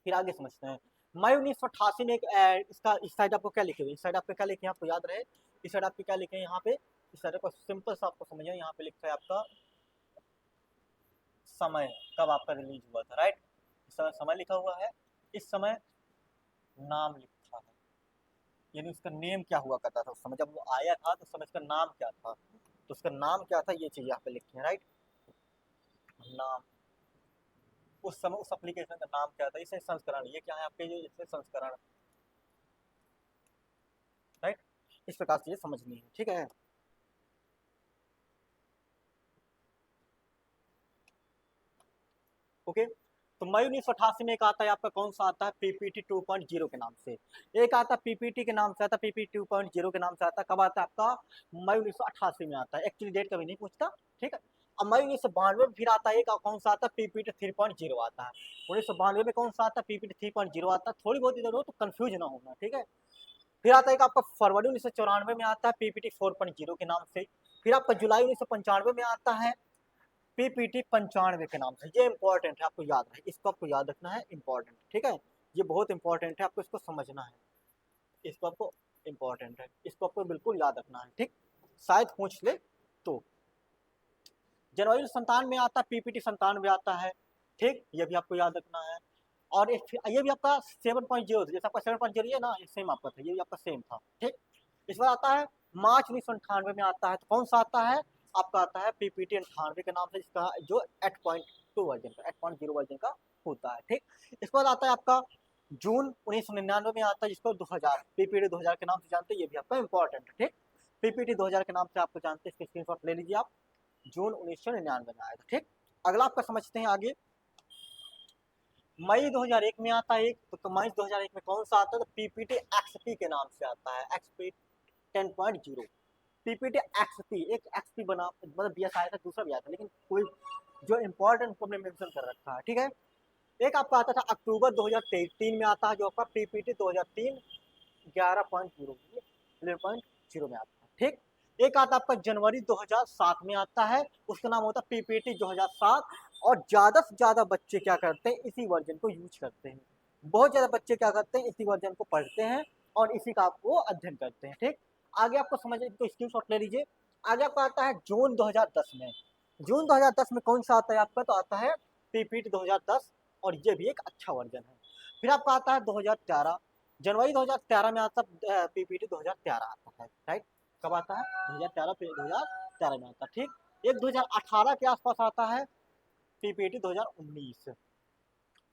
फिर आगे समझते हैं। मई 1988 में एक इसका इस साइड आपको क्या लिखे हुए, इस साइड आपको क्या लिखे हैं, आपको याद रहे, इस साइड आपके क्या लिखे हैं यहाँ पे, इस साइड आपको सिंपल सा आपको समझिए, यहाँ पे लिखा है आपका समय, कब आपका रिलीज हुआ था, राइट। इस समय समय लिखा हुआ है, इस समय नाम लिखा है, यानी उसका नेम क्या हुआ करता था उस समय जब वो आया था, तो उस समय इसका नाम क्या था, तो उसका नाम क्या था, ये चीज यहाँ पे लिखी है, राइट। नाम, उस समय उस एप्लीकेशन का नाम क्या था, इसे संस्करण, ये क्या है आपके, जो इसे संस्करण, राइट। इस प्रकार से ये समझनी है, ठीक है। ओके, तो मई 1988 में एक आता है आपका, कौन सा आता है, पीपीटी 2.0 के नाम से। एक आता है पीपीटी के नाम से, आता है पीपीटी 2.0 के नाम से आता है, कब आता है आपका, मई 1988 में आता है। एक्चुअली डेट कभी नहीं पूछता, ठीक है। अब मई 1992 में फिर आता है एक, कौन सा आता है, पीपीटी 3.0 आता है। 1992 में कौन सा आता है, पीपीटी 3.0 आता है। थोड़ी बहुत इधर हो तो कंफ्यूज ना होना, ठीक है। फिर आता है एक आपका फरवरी 1994 में आता है, पीपीटी 4.0 के नाम से। फिर आपका जुलाई 1995 में आता है, पीपीटी 95 के नाम से। ये इंपॉर्टेंट है, आपको याद रहे, इसको आपको याद रखना है, इंपॉर्टेंट, ठीक है। ये बहुत इंपॉर्टेंट है, आपको इसको समझना है, इसको आपको इंपॉर्टेंट है, इसको आपको बिल्कुल याद रखना है, ठीक। शायद पूछ ले तो। जनवरी 97 में आता है, पीपीटी 97 आता है, ठीक, ये भी आपको याद रखना है। और ये भी आपका 7.0 था, जैसे आपका 7.0 है ना, ये सेम आपका था, ये भी आपका सेम था, ठीक। इस बार आता है मार्च 1998 में आता है, तो कौन सा आता है आपका, आता है पीपीटी 98 के नाम से, जिसका जो 8.2 वर्जन का, 8.0 वर्जन का होता है, ठीक। इसके बाद आता है आपका जून 1999 में आता है, जिसको 2000 पीपीटी 2000 के नाम से जानते हैं, ये भी आपका इंपॉर्टेंट है, ठीक। पीपीटी 2000 के नाम से आपको जानते हैं, इसके स्क्रीनशॉट ले लीजिए आप। जून 1999 में आया था, ठीक। अगला आपका समझते हैं आगे। मई 2001 में आता है एक, तो मई 2001 में कौन सा आता है, तो पीपीटी एक्सपी के नाम से आता है, एक्सपी 10.0। पीपीटी एक्सपी, एक एक्सपी बना, मतलब बीएस आया था, दूसरा भी आया था, लेकिन कोई जो इंपॉर्टेंट को हमने मेंशन कर रखा है, ठीक है। एक आपका आता था अक्टूबर 2003 में आता है, जो आपका पीपीटी 2003 11.0 11.0 में आता है, ठीक। एक आता आपका जनवरी 2007 में आता है, उसका नाम होता है पीपीटी 2007। और ज्यादा से ज्यादा बच्चे क्या करते हैं, इसी वर्जन को यूज करते हैं। बहुत ज्यादा बच्चे क्या करते हैं, इसी वर्जन को पढ़ते हैं और इसी का आपको अध्ययन करते हैं, ठीक। आगे आपको समझ, इसको स्क्रीनशॉट ले लीजिए। आगे आपका आता है जून 2010 में। जून 2010 में कौन सा आता है आपका, तो आता है पीपीटी 2010, और ये भी एक अच्छा वर्जन है। फिर आपका आता है 2013, जनवरी 2013 में आता है पीपीटी 2013 आता है, राइट। कब आता है, 2013, 2013 में आता है, ठीक। एक 2018 के आसपास आता है पीपीटी 2019।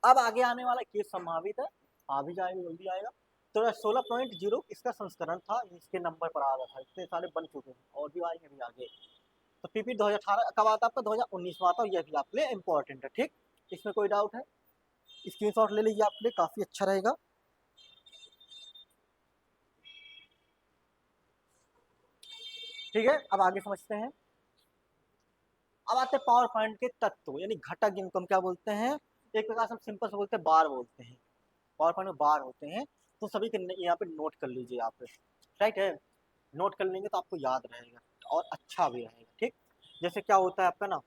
अब आगे आने वाला केस संभावित है, आ भी जाएगा, जल्दी आएगा। तो 16.0 इसका संस्करण था, इसके नंबर पर आ रहा था, इतने सारे बन चुके हैं और भी आएंगे भी आगे। तो पीपीटी 2018 कब आता है आपका, 2019 में आता है, यह भी आपके लिए इंपॉर्टेंट है, ठीक। इसमें कोई डाउट है, स्क्रीनशॉट ले लीजिए, आपके लिए काफी अच्छा रहेगा। ठीक है, अब आगे समझते हैं। अब आते हैं पावर पॉइंट के तत्व, यानी घटक, जिनको हम क्या बोलते हैं, एक प्रकार से हम सिंपल से बोलते हैं बार बोलते हैं। पावर पॉइंट में बार होते हैं, तो सभी के यहाँ पे नोट कर लीजिए आप, राइट है। नोट कर लेंगे तो आपको याद रहेगा और अच्छा भी रहेगा, ठीक। जैसे क्या होता है आपका ना,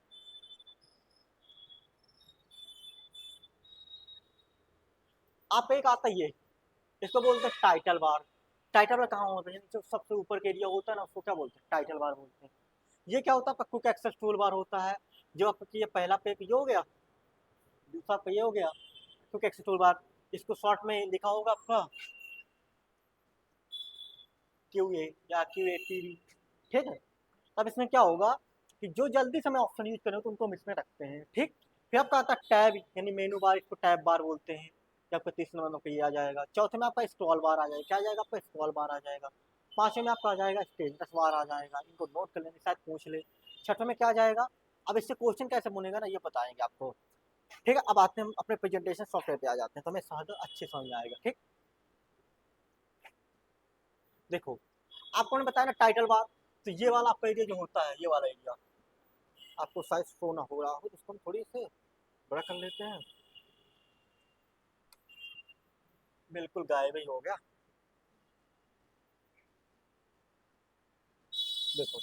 आप एक आता है ये, इसको बोलते हैं टाइटल बार। टाइटल बार कहाँ होता है, जो सबसे ऊपर के एरिया होता है ना, उसको क्या बोलते हैं, टाइटल बार बोलते हैं। ये क्या होता है आपका, क्विक एक्सेस टूल बार होता है। जो आपका ये पहला पे ये हो गया, दूसरा पे ये हो गया, क्विक एक्सेस टूल बार। इसको शॉर्ट में लिखा होगा आपका क्यू ए या क्यू ए टी वी, ठीक है। अब इसमें क्या होगा कि जो जल्दी से हमें ऑप्शन यूज करें तो उनको हम इसमें रखते हैं, ठीक। फिर आपका आता है टैब, यानी मेनू बार, इसको टैब बार बोलते हैं। जब आपका तीसरे नंबर पे ये आ जाएगा। चौथे में आपका स्क्रॉल बार आ जाएगा, क्या आ जाएगा आपका, स्क्रॉल बार आ जाएगा। पांचवें में आपका आ जाएगा स्टेटस बार आ जाएगा, इनको नोट कर लेंगे, शायद पूछ ले। छठवें में क्या आ जाएगा, अब इससे क्वेश्चन कैसे बनेगा ना, ये बताएंगे आपको, ठीक है। अब आते हैं हम अपने प्रेजेंटेशन सॉफ्टवेयर पे आ जाते हैं, तो हमें सहज अच्छे समझ में आएगा, ठीक। देखो आपको ने बताया ना टाइटल बार, तो ये वाला आपका एरिया जो होता है, ये वाला एरिया आपको साइज शो ना हो रहा हो, इसको हम थोड़ी से बड़ा कर लेते हैं। बिल्कुल गायब ही हो गया। देखो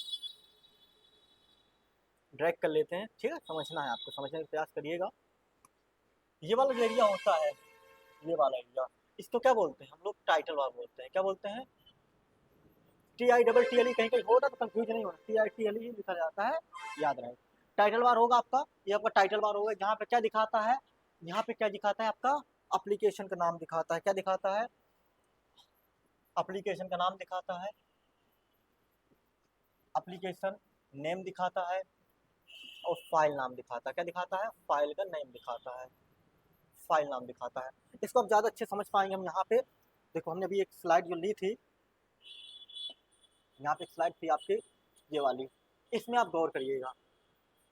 ड्रैग कर लेते हैं, ठीक है, समझना है आपको, समझने का प्रयास करिएगा। ये वाला जो एरिया होता है, ये वाला एरिया, इसको क्या बोलते हैं हम लोग? टाइटल बार बोलते हैं। क्या बोलते हैं? TITTLE, कहीं कहीं होता तो कंफ्यूज नहीं होना, TITLE ही लिखा जाता है, याद रहे। टाइटल बार होगा आपका, ये आपका टाइटल बार होगा, जहाँ पे क्या दिखाता है, यहाँ पे क्या दिखाता है आपका? एप्लीकेशन का नाम दिखाता है। क्या दिखाता है? एप्लीकेशन का नाम दिखाता है, एप्लीकेशन नेम दिखाता है, और फाइल नाम दिखाता है। क्या दिखाता है? फाइल का नेम दिखाता है, फाइल नाम दिखाता है। इसको आप ज़्यादा अच्छे समझ पाएंगे हम यहाँ पे। देखो हमने अभी एक स्लाइड जो ली थी, यहाँ पे एक स्लाइड थी आपकी, ये वाली, इसमें आप गौर करिएगा।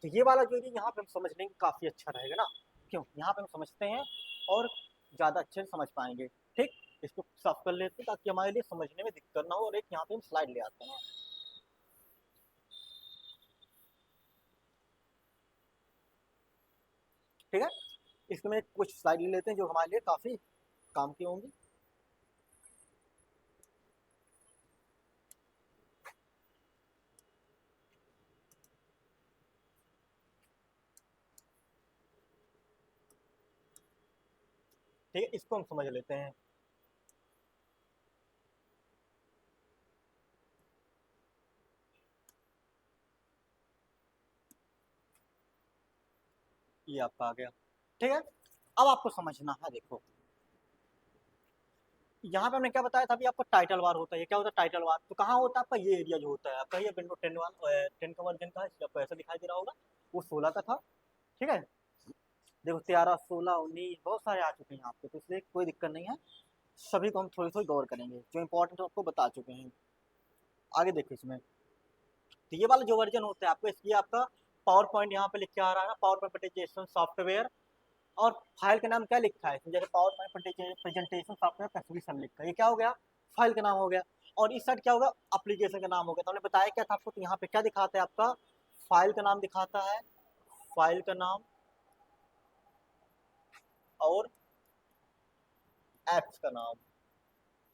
तो ये वाला जो है यहाँ पे हम समझ लेंगे, काफ़ी अच्छा रहेगा ना। क्यों? यहाँ पे हम समझते हैं और ज़्यादा अच्छे से समझ पाएंगे। ठीक, इसको साफ कर लेते हैं ताकि हमारे लिए समझने में दिक्कत ना हो, और एक यहाँ पे हम स्लाइड ले आते हैं। ठीक है, इसमें कुछ स्लाइड ले लेते हैं जो हमारे लिए काफ़ी काम की होंगी। ठीक है, इसको हम समझ लेते हैं। ये आपका आ गया। ठीक है, अब आपको समझना है। देखो यहाँ पे हमने क्या बताया था अभी, आपका टाइटल बार होता है। ये क्या होता है? Title bar. तो कहाँ होता है आपका? ये एरिया जो होता है आपका, ये विंडो 10 का वर्जन का है, इसलिए आपको ऐसा दिखाई दे रहा होगा। वो 16 का था। ठीक है, देखो 13, 16, 19 बहुत सारे आ चुके हैं यहाँ पे, तो इसलिए कोई दिक्कत नहीं है। सभी को हम थोड़ी थोड़ी गौर करेंगे, जो इंपॉर्टेंट आपको बता चुके हैं। आगे देखो इसमें, तो ये वाला जो वर्जन होता है आपको, इसलिए आपका पावर पॉइंट यहाँ पे लिख के आ रहा है ना, पावर पॉइंट प्रेजेंटेशन सॉफ्टवेयर। और फाइल का नाम क्या लिखा है? जैसे पावर पॉइंट प्रेजेंटेशन सॉफ्टवेयर पैसिविशन लिखा है, ये क्या हो गया? फाइल का नाम हो गया। और इस साइड क्या होगा? एप्लीकेशन का नाम हो गया। तो हमने बताया क्या था आपको, तो यहाँ पे क्या दिखाता है आपका? फाइल का नाम दिखाता है, फाइल का नाम, और एप्स का नाम।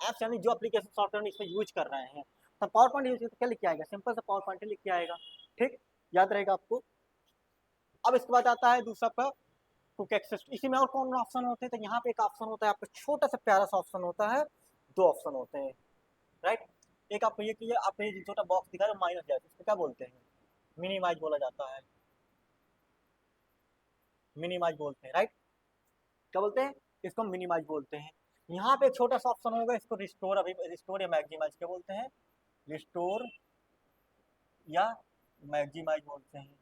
एप्स यानी जो एप्लीकेशन सॉफ्टवेयर इसमें यूज कर रहे हैं। तो पावर पॉइंट यूज तो क्या लिख के आएगा? सिंपल सा पावर पॉइंट लिख के आएगा। ठीक, याद रहेगा आपको। अब इसके बाद आता है दूसरा आपका क्विक एक्सेस। इसी में और कौन ऑप्शन होते हैं? तो यहाँ पे एक ऑप्शन होता है आपका, छोटा सा प्यारा सा ऑप्शन होता है, दो ऑप्शन होते हैं, राइट। एक आपको ये कि आपको ये छोटा बॉक्स दिखा रहा है माइनस जैसे, इसको क्या बोलते हैं? मिनिमाइज बोला जाता है, मिनिमाइज बोलते हैं, राइट। क्या बोलते हैं? इसको मिनिमाइज बोलते हैं। यहाँ पे एक छोटा सा ऑप्शन होगा, इसको रिस्टोर, अभी रिस्टोर या मैक्सिमाइज क्या बोलते हैं? रिस्टोर या मैक्सिमाइज बोलते हैं,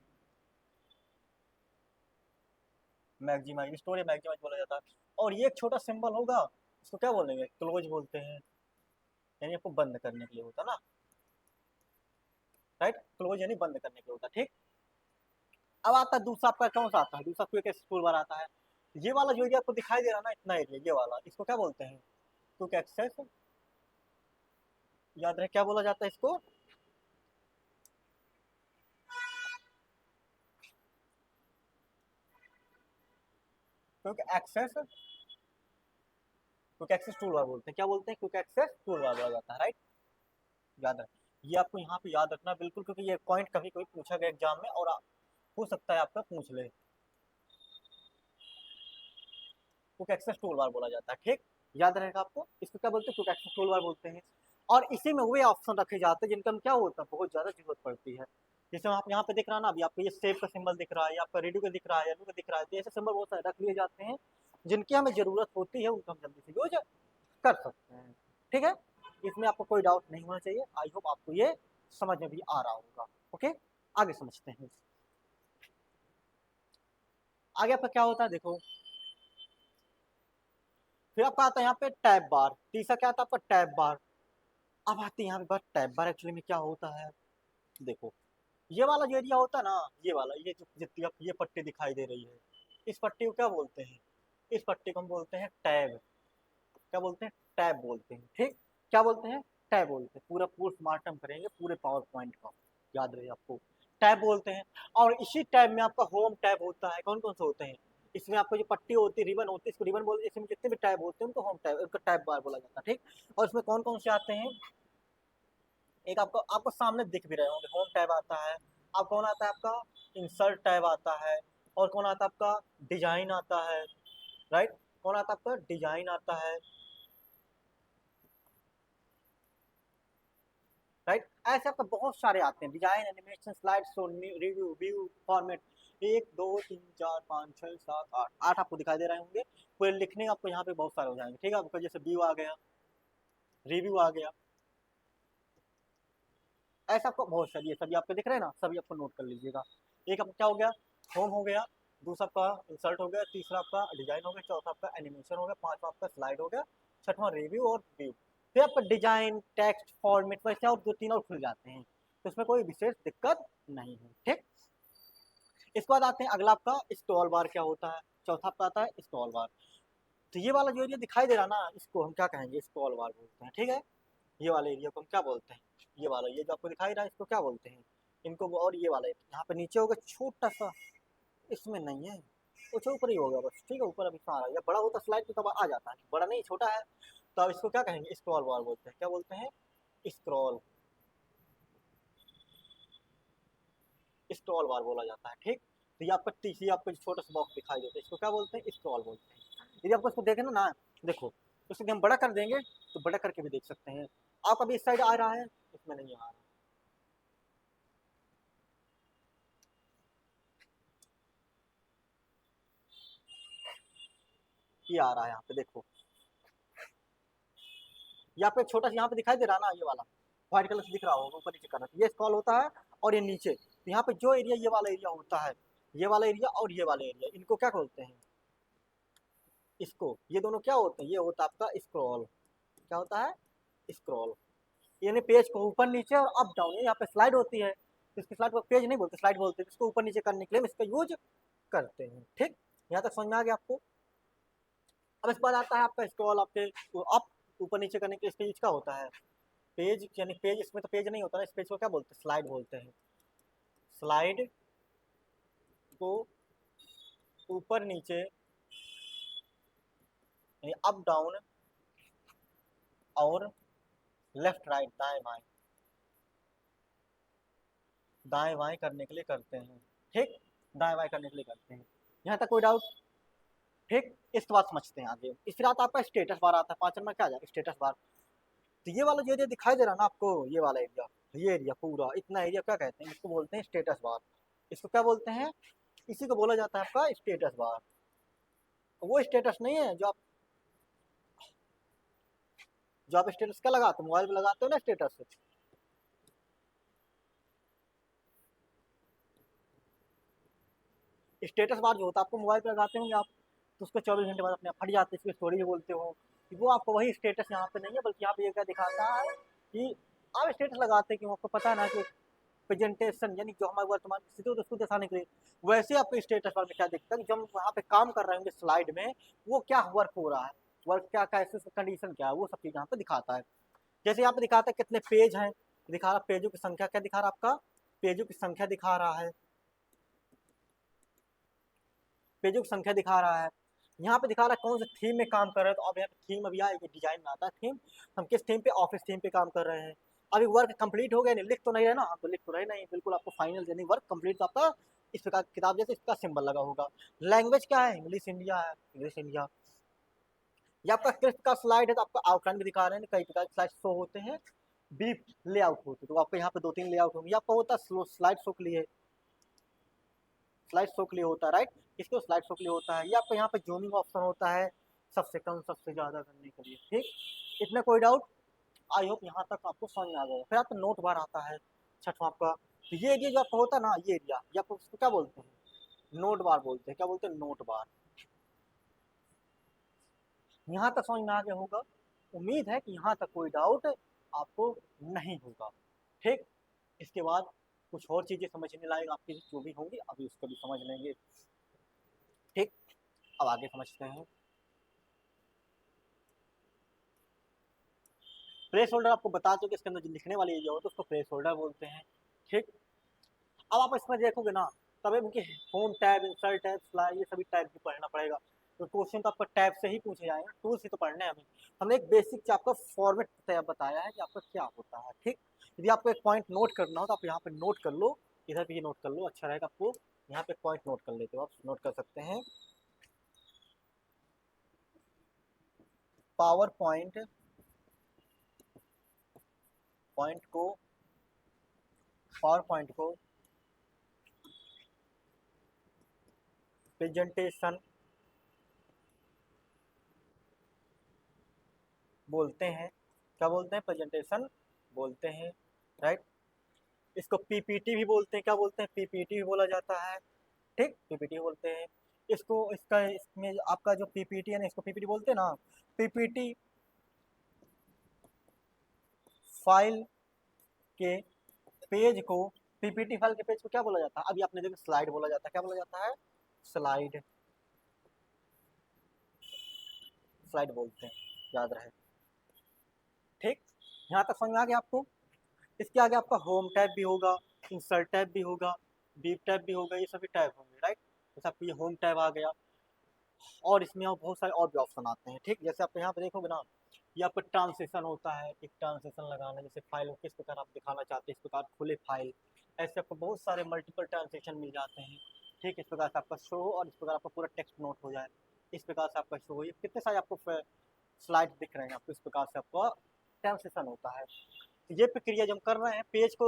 मैक्सिमाइज, रिस्टोर या मैक्सिमाइज बोला जाता है। और ये एक छोटा सिंबल होगा, इसको क्या बोलेंगे? क्लोज बोलते हैं, यानी आपको बंद करने के लिए होता है ना, राइट। क्लोज यानी बंद करने के लिए होता है। ठीक, अब आता है दूसरा आपका, कौन सा आता है दूसरा? क्विक एक्सेस टूल बार आता है। ये वाला जो एरिया आपको दिखाई दे रहा है ना, इतना एरिया, ये वाला, इसको क्या बोलते हैं? Quick access. याद रहे क्या बोला जाता है इसको? Quick access, quick access toolbar बोलते हैं। क्या बोलते हैं? क्विक एक्सेस टूल बार बोला जाता है, राइट। याद रहे, ये आपको यहाँ पे याद रखना बिल्कुल, क्योंकि ये पॉइंट कभी कोई पूछा गया एग्जाम में, और हो सकता है आपका पूछ ले। क्विक एक्सेस टूल बार बोला जाता है। ठीक, याद रहेगा आपको। इसको क्या बोलते हैं? क्विक एक्सेस टूल बार बोलते हैं। और इसी में वे ऑप्शन रखे जाते हैं जिनका क्या होता है, बहुत ज्यादा जरूरत पड़ती है। जैसे आप यहाँ पे दिख रहा है ना, अभी आपको ये सेव का सिंबल दिख रहा है, या आपका रेडियो का दिख रहा है, या का दिख रहा है, तो ऐसे सिंबल बहुत सारे रख लिए जाते हैं, जिनकी हमें जरूरत होती है, उनको हम जल्दी से यूज कर सकते हैं। ठीक है, इसमें आपको कोई डाउट नहीं होना चाहिए। आई होप आपको ये समझ में भी आ रहा होगा। ओके, आगे समझते हैं। आगे आपका क्या होता है? देखो फिर आपका आता है यहाँ पे टैब बार। तीसरा क्या आता है आपका? टैब बार। अब आते हैं यहाँ पे बात, टैब बार एक्चुअली में क्या होता है। देखो ये वाला जो एरिया होता है ना, ये वाला, ये जो जितनी आप ये पट्टी दिखाई दे रही है, इस पट्टी को क्या बोलते हैं? इस पट्टी को हम बोलते हैं टैब। क्या बोलते हैं? टैब बोलते हैं। ठीक, क्या बोलते हैं? टैब बोलते हैं। पूरा पूरा स्मार्ट टर्म करेंगे पूरे पावर पॉइंट का, याद रहे आपको, टैब बोलते हैं। और इसी टैब में आपका होम टैब होता है। कौन कौन से होते हैं इसमें? आपको जो पट्टी होती है, रिबन होती है, इसको रिबन बोलते हैं। इसमें जितने भी टैब होते हैं उनको होम टैब, उनका टैब बार बोला जाता है, ठीक। और इसमें कौन कौन से आते हैं, एक आपको आपको सामने दिख भी रहे होंगे, होम टैब आता है। अब कौन आता है आपका, इंसर्ट टैब आता है। और कौन आता है आपका, डिजाइन आता है, राइट। कौन आता है आपका, डिजाइन आता है, राइट। ऐसे आपका बहुत सारे आते हैं, design, animation, slide show, review, view, format. 1 2 3 4 5 6 7 8, 8 आपको दिखाई दे रहे होंगे। पूरे लिखने आपको यहाँ पे बहुत सारे हो जाएंगे, ठीक है। आपको जैसे व्यू आ गया, रिव्यू आ गया, ऐसा आपको बहुत सारी है, सभी आपको दिख रहे हैं ना, सभी आपको नोट कर लीजिएगा। एक आपका क्या हो गया, होम हो गया। दूसरा आपका इंसर्ट हो गया। तीसरा आपका डिजाइन हो गया। चौथा आपका एनिमेशन हो गया। पांचवा आपका स्लाइड हो गया। छठवां रिव्यू और व्यू। फिर आपका डिजाइन, टेक्स्ट, फॉर्मेट, वैसे और 2 3 और खुल जाते हैं, तो इसमें कोई विशेष दिक्कत नहीं है, ठीक। इसके बाद आते हैं अगला आपका स्क्रॉल बार क्या होता है। चौथा आपका आता है स्क्रॉल बार। तो ये वाला जो एरिया दिखाई दे रहा ना, इसको हम क्या कहेंगे, स्क्रॉल बार बोलते हैं, ठीक है। ये वाले एरिया को हम क्या बोलते हैं, ये वाला, ये जो आपको दिखाई रहा है इसको क्या बोलते हैं, इनको। और ये वाला यहाँ पे नीचे होगा छोटा सा, इसमें नहीं है, कुछ ऊपर ही होगा बस, ठीक है। ऊपर अभी आ रहा है, बड़ा होता स्लाइड तो तब आ जाता है, बड़ा नहीं छोटा है। तो अब इसको क्या कहेंगे, स्क्रॉल बार बोलते हैं। क्या बोलते हैं, स्क्रॉल, स्क्रॉल बार बोला जाता है, ठीक। तो ये आपका तीसरी आपको छोटा सा बॉक्स दिखाई देता है, इसको क्या बोलते हैं, स्क्रॉल बोलते हैं। यदि आपको इसको देखें ना, देखो इसको हम बड़ा कर देंगे तो बड़ा करके भी देख सकते हैं। आप अभी इस साइड आ रहा है, इसमें नहीं आ रहा, ये आ रहा है यहाँ पे देखो, यहाँ पे छोटा सा यहाँ पे दिखाई दे रहा है ना, ये वाला व्हाइट कलर से दिख रहा होगा, ऊपर नीचे करना, ये स्क्रॉल होता है। और ये नीचे, तो यहाँ पे जो एरिया, ये वाला एरिया होता है, ये वाला एरिया और ये वाला एरिया, इनको क्या बोलते हैं, इसको, ये दोनों क्या होते हैं, ये होता है आपका स्क्रॉल। क्या होता है, स्क्रॉल। यानी पेज को ऊपर नीचे और अप डाउन, यहाँ पे स्लाइड होती है, तो इसकी स्लाइड को पेज नहीं बोलते, स्लाइड बोलते हैं। इसको ऊपर नीचे करने के लिए हम इसका यूज करते हैं, ठीक। यहाँ तक समझ में आ गया आपको। अब इस बार आता है आपका स्क्रॉल, आपके अप, ऊपर नीचे करने के लिए इसका यूज क्या होता है, पेज, यानी पेज, इसमें तो पेज नहीं होता ना, इस पेज को क्या बोलते हैं, स्लाइड बोलते हैं। स्लाइड को ऊपर नीचे, यानी अप डाउन और लेफ्ट राइट, दाएं बाएं, दाएं बाएं करने के लिए करते हैं, ठीक। दाएं बाएं करने के लिए करते हैं। यहाँ तक कोई डाउट, ठीक। इसके बाद समझते हैं आगे। इस फिर आता है आपका स्टेटस बार आता है, 5 नंबर क्या आ जाएगा, स्टेटस बार। तो ये वाला जो एरिया दिखाई दे रहा है ना आपको, ये वाला एरिया, ये एरिया पूरा इतना एरिया क्या कहते हैं, इसको बोलते हैं स्टेटस बार। इसको क्या बोलते हैं, इसी को बोला जाता है आपका स्टेटस बार। वो स्टेटस नहीं है जो आप स्टेटस क्या लगाते हो, मोबाइल पे लगाते हो ना स्टेटस, स्टेटस बार जो होता है आपको मोबाइल पे लगाते होंगे आप, तो उसको 24 घंटे बाद अपने आप फट जाते हैं, इसकी स्टोरी जो बोलते हो, कि वो आपको वही स्टेटस यहाँ पे नहीं है, बल्कि यहाँ पे ये क्या दिखाता है कि आप स्टेटस लगाते हैं, कि आपको पता है ना कि प्रेजेंटेशन, यानी जो हमारे वर्तमान स्थिति है उसको दिखाने के लिए। वैसे आपको स्टेटस बार में क्या दिखता है कि जब हम वहाँ पे काम कर रहे होंगे स्लाइड में, वो क्या वर्क हो रहा है, वर्क क्या कैसे, कंडीशन क्या है, वो सब चीज़ यहाँ पे दिखाता है। जैसे यहाँ पे दिखाता है कितने पेज हैं, दिखा रहा पेजों की संख्या, क्या दिखा रहा आपका, पेजों की संख्या दिखा रहा है, पेजों की संख्या दिखा रहा है। यहाँ पे दिखा रहा है कौन से थीम में काम कर रहे हैं, तो अब यहाँ पे थीम अभी आएगी, डिजाइन में आता है थीम, हम किस थीम पे, ऑफिस थीम पे काम कर रहे हैं। अभी वर्क कंप्लीट हो गया, नहीं लिख तो नहीं रहे ना, हम तो लिख तो रहे नहीं, बिल्कुल आपको फाइनल यानी वर्क कंप्लीट, तो आपका इस प्रकार किताब जैसे इसका सिंबल लगा होगा। लैंग्वेज क्या है, इंग्लिश इंडिया है, इंग्लिश इंडिया। ये आपका किस का स्लाइड है, तो आपका आउटलाइन भी दिखा रहे हैं, कई प्रकार के स्लाइड शो होते हैं, डीप लेआउट होते हैं, तो आपको यहाँ पे 2 3 लेआउट होंगे। आपका होता है स्लो स्लाइड शो के लिए, स्लाइड शो के लिए होता है, राइट। इसको स्लाइड शो के लिए होता है। ये आपको यहाँ पे जूमिंग ऑप्शन होता है, सबसे कम सबसे ज्यादा करने के लिए, ठीक। इतना कोई डाउट, आई होप यहाँ तक आपको समझ में आ गया। फिर आपका नोट बार आता है, छठवां आपका। तो ये एरिया जो आपका होता है ना, ये एरिया, ये आपको उसको क्या बोलते हैं, नोट बार बोलते हैं। क्या बोलते हैं, नोट बार। यहाँ तक समझ में आ गया होगा, उम्मीद है कि यहाँ तक कोई डाउट आपको नहीं होगा, ठीक। इसके बाद कुछ और चीजें समझने लायक आपकी जो भी होंगी, अभी उसको भी समझ लेंगे, ठीक। अब आगे समझते हैं। प्लेस होल्डर आपको बता दो कि इसके अंदर जो लिखने वाली एरिया हो तो उसको प्लेस होल्डर बोलते हैं। ठीक, अब आप इसमें देखोगे ना तब उनके home tab, insert tab, slide, ये सभी टैब भी पढ़ना पड़ेगा। तो क्वेश्चन तो आपका टैब से ही पूछे जाएंगे, टूल्स ही तो पढ़ने हैं हमें। हमने एक बेसिक आपका फॉर्मेट बताया है कि आपका क्या होता है। ठीक, यदि आपको एक पॉइंट नोट करना हो तो आप यहाँ पे नोट कर लो, इधर भी नोट कर लो, अच्छा रहेगा आपको। यहाँ पे पॉइंट नोट कर लेते हो, आप नोट कर सकते हैं। पावर पॉइंट पावर पॉइंट को प्रेजेंटेशन बोलते हैं। क्या बोलते हैं? प्रेजेंटेशन बोलते हैं, राइट। इसको पीपीटी भी बोलते हैं। क्या बोलते हैं? पीपीटी भी बोला जाता है। ठीक, पीपीटी बोलते हैं इसको। इसका इसमें आपका जो पीपीटी है ना, इसको पीपीटी बोलते हैं ना। पीपीटी फाइल के पेज को, पीपीटी फाइल के पेज को क्या बोला जाता है? अभी आपने देखा स्लाइड बोला जाता है। क्या बोला जाता है? स्लाइड, स्लाइड बोलते हैं, याद रहे। ठीक, यहाँ तक समझ में आ गया आपको? इसके आगे आपका होम टैब भी होगा, इंसर्ट टैब भी होगा, डीप टैब भी होगा, ये सभी टैब होंगे, राइट। जैसे आपको ये होम टैब आ गया, और इसमें और बहुत सारे और भी ऑप्शन आते हैं। ठीक, जैसे आप यहाँ पे देखोगे ना, ये आपका ट्रांसलेशन होता है, एक ट्रांसलेशन लगाना, जैसे फाइल को किस प्रकार आप दिखाना चाहते हैं, इस प्रकार खुले फाइल, ऐसे आपको बहुत सारे मल्टीपल ट्रांसलेशन मिल जाते हैं। ठीक, इस प्रकार से आपका शो हो और इस प्रकार आपका पूरा टेक्स्ट नोट हो जाए, इस प्रकार से आपका शो हो। ये कितने सारे आपको स्लाइड दिख रहे हैं आपको, इस प्रकार से आपका ट्रांसलेशन होता है। ये प्रक्रिया जब हम कर रहे हैं पेज को,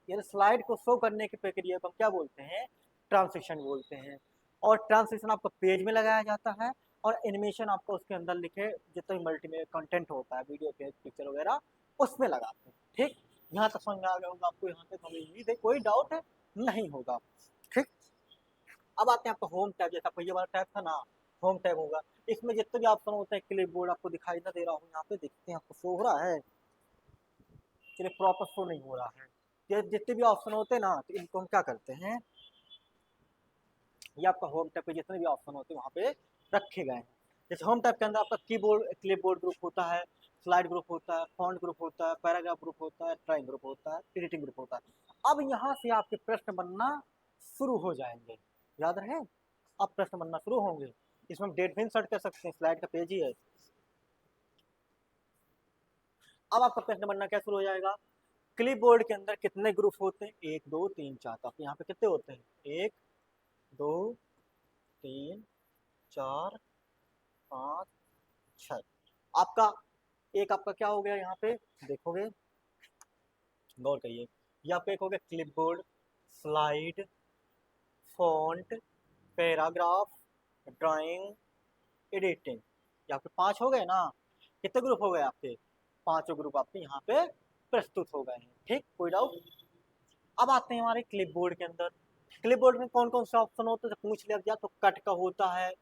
यानी स्लाइड को शो करने की प्रक्रिया को हम क्या बोलते हैं? ट्रांसलेशन बोलते हैं। और ट्रांसलेशन आपको पेज में लगाया जाता है, और एनिमेशन आपको उसके अंदर लिखे जितना भी मल्टीमीडिया कंटेंट होता है, वीडियो पेज, पिक्चर वगैरह, उसमें लगाते हैं। ठीक, यहाँ तक समझ में आ गया होगा आपको, यहाँ तक हमें उम्मीद है कोई डाउट नहीं होगा। ठीक, अब आते हैं आपका होम टैब। जैसा आपको ये वाला टैब था ना, होम टैब होगा, इसमें जितने भी ऑप्शन होते हैं, क्लिप बोर्ड आपको दिखाई ना दे रहा हो, यहाँ पे देखते हैं आपको शो हो रहा है? चलिए, प्रॉपर शो नहीं हो रहा है। ये जितने भी ऑप्शन होते हैं ना, तो इनको हम क्या करते हैं, ये आपका होम टैब पे जितने भी ऑप्शन होते हैं वहाँ पे रखे गए हैं। जैसे होम टैब के अंदर आपका कीबोर्ड, क्लिपबोर्ड ग्रुप होता है, स्लाइड ग्रुप होता है, फॉन्ट ग्रुप होता है, पैराग्राफ ग्रुप होता है, ड्राइंग ग्रुप होता है, एडिटिंग ग्रुप होता है। अब यहाँ से आपके प्रश्न बनना शुरू हो जाएंगे, याद रहे, अब प्रश्न बनना शुरू होंगे। इसमें हम डेट भी इंसर्ट कर सकते हैं, स्लाइड का पेज ही है। अब आपका प्रश्न बनना क्या शुरू हो जाएगा? क्लिपबोर्ड के अंदर कितने ग्रुप होते हैं? 1 2 3 4। तो आपके यहाँ पे कितने होते हैं? 1 2 3 4 5 6। आपका एक आपका क्या हो गया? यहाँ पे देखोगे, गौर करिए, ये आपका एक हो गया clipboard, slide, font, paragraph, drawing, editing, ये आपके 5 हो गए ना। कितने ग्रुप हो गए आपके? 5 ग्रुप आपके यहाँ पे प्रस्तुत हो गए हैं। ठीक, कोई डाउट? अब आते हैं हमारे क्लिपबोर्ड के अंदर। क्लिपबोर्ड में कौन कौन से ऑप्शन होते हैं? तो पूछ लिया, या तो कट का होता है,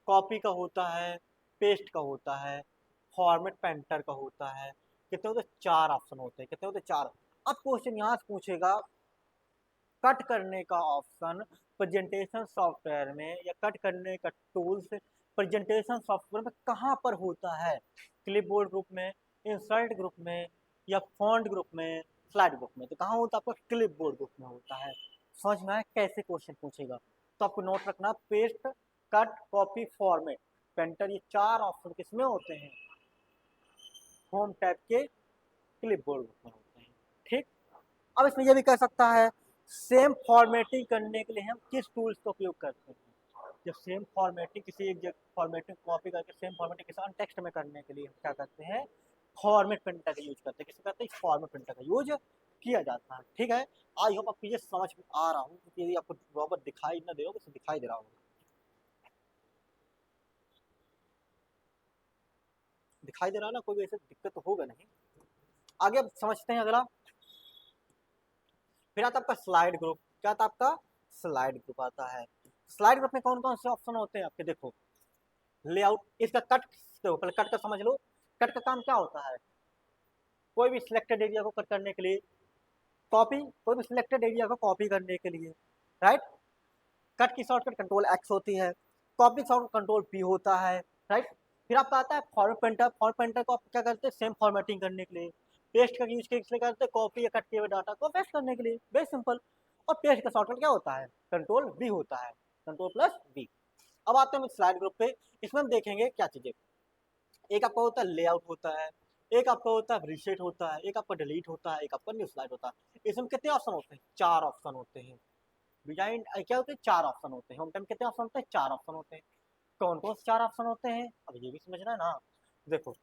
कॉपी का होता है, पेस्ट का होता है, फॉर्मेट पेंटर का होता है। कितने होते? 4 ऑप्शन होते हैं। कितने होते? 4। अब क्वेश्चन यहाँ से पूछेगा, कट करने का ऑप्शन प्रेजेंटेशन सॉफ्टवेयर में, या कट करने का टूल्स प्रेजेंटेशन सॉफ्टवेयर में कहाँ पर होता है? क्लिपबोर्ड ग्रुप में, इंसर्ट ग्रुप में, या फॉन्ट ग्रुप में, स्लाइड ग्रुप में? तो कहाँ होता है? आपका क्लिपबोर्ड ग्रुप में होता है। समझ में आया कैसे क्वेश्चन पूछेगा? तो आपको नोट रखना, paste, cut, copy, format, painter, ये 4 ऑप्शन किसमें होते हैं? होम टैब के क्लिपबोर्ड ग्रुप में होते हैं। ठीक, अब इसमें यह भी कह सकता है, सेम फॉर्मेटिंग करने के लिए हम किस टूल्स का उपयोग करते हैं? जब सेम फॉर्मेटिंग किसी एक फॉर्मेटिंग कॉपी करके सेम फॉर्मेटिंग किसान टेक्स्ट में करने के लिए हम क्या करते हैं? फॉर्मेट प्रिंटर का यूज करते हैं। किसे करते हैं? फॉर्मेट प्रिंटर का यूज किया जाता है। ठीक है, आई होप आपको ये समझ में आ रहा हूँ, क्योंकि यदि आपको बराबर दिखाई ना दे हो तो दिखाई दे रहा होगा, दिखाई दे रहा है ना, कोई ऐसे दिक्कत तो होगा नहीं। आगे अब समझते हैं अगला। फिर आता आपका स्लाइड ग्रुप। क्या आता आपका? स्लाइड ग्रुप आता है। स्लाइड ग्रुप में कौन कौन से ऑप्शन होते हैं आपके? देखो, लेआउट, इसका कट, देखो पहले कट का समझ लो। कट का काम क्या होता है? कोई भी सिलेक्टेड एरिया को कट करने के लिए, कॉपी, कोई भी सिलेक्टेड एरिया को कॉपी करने के लिए, राइट। कट की शॉर्टकट कंट्रोल एक्स होती है, कॉपी शॉर्टकट कंट्रोल पी होता है, राइट। फिर आपका आता है फॉर्मेट पेंटर। फॉर्मेट पेंटर को आप क्या करते हैं, सेम फॉर्मेटिंग करने के लिए। पेस्ट का यूज किस लिए करते हैं, कॉपी या कट किए हुए डाटा को पेस्ट करने के लिए, वेरी सिंपल। और पेस्ट का शॉर्टकट क्या होता है, कंट्रोल वी होता है, कंट्रोल प्लस वी। अब आते हैं स्लाइड ग्रुप पे। इसमें हम देखेंगे क्या चीजें, एक आपका होता है लेआउट होता है, एक आपका होता है रीसेट होता है, एक आपका डिलीट होता है, एक आपका न्यू स्लाइड होता है। इसमें कितने ऑप्शन होते हैं, 4 ऑप्शन होते हैं। डिजाइन क्या होते हैं, 4 ऑप्शन होते हैं। होम टाइम कितने ऑप्शन होते हैं, 4 ऑप्शन होते हैं। कौन कौन से 4 ऑप्शन होते हैं, अब ये भी समझना है ना। देखो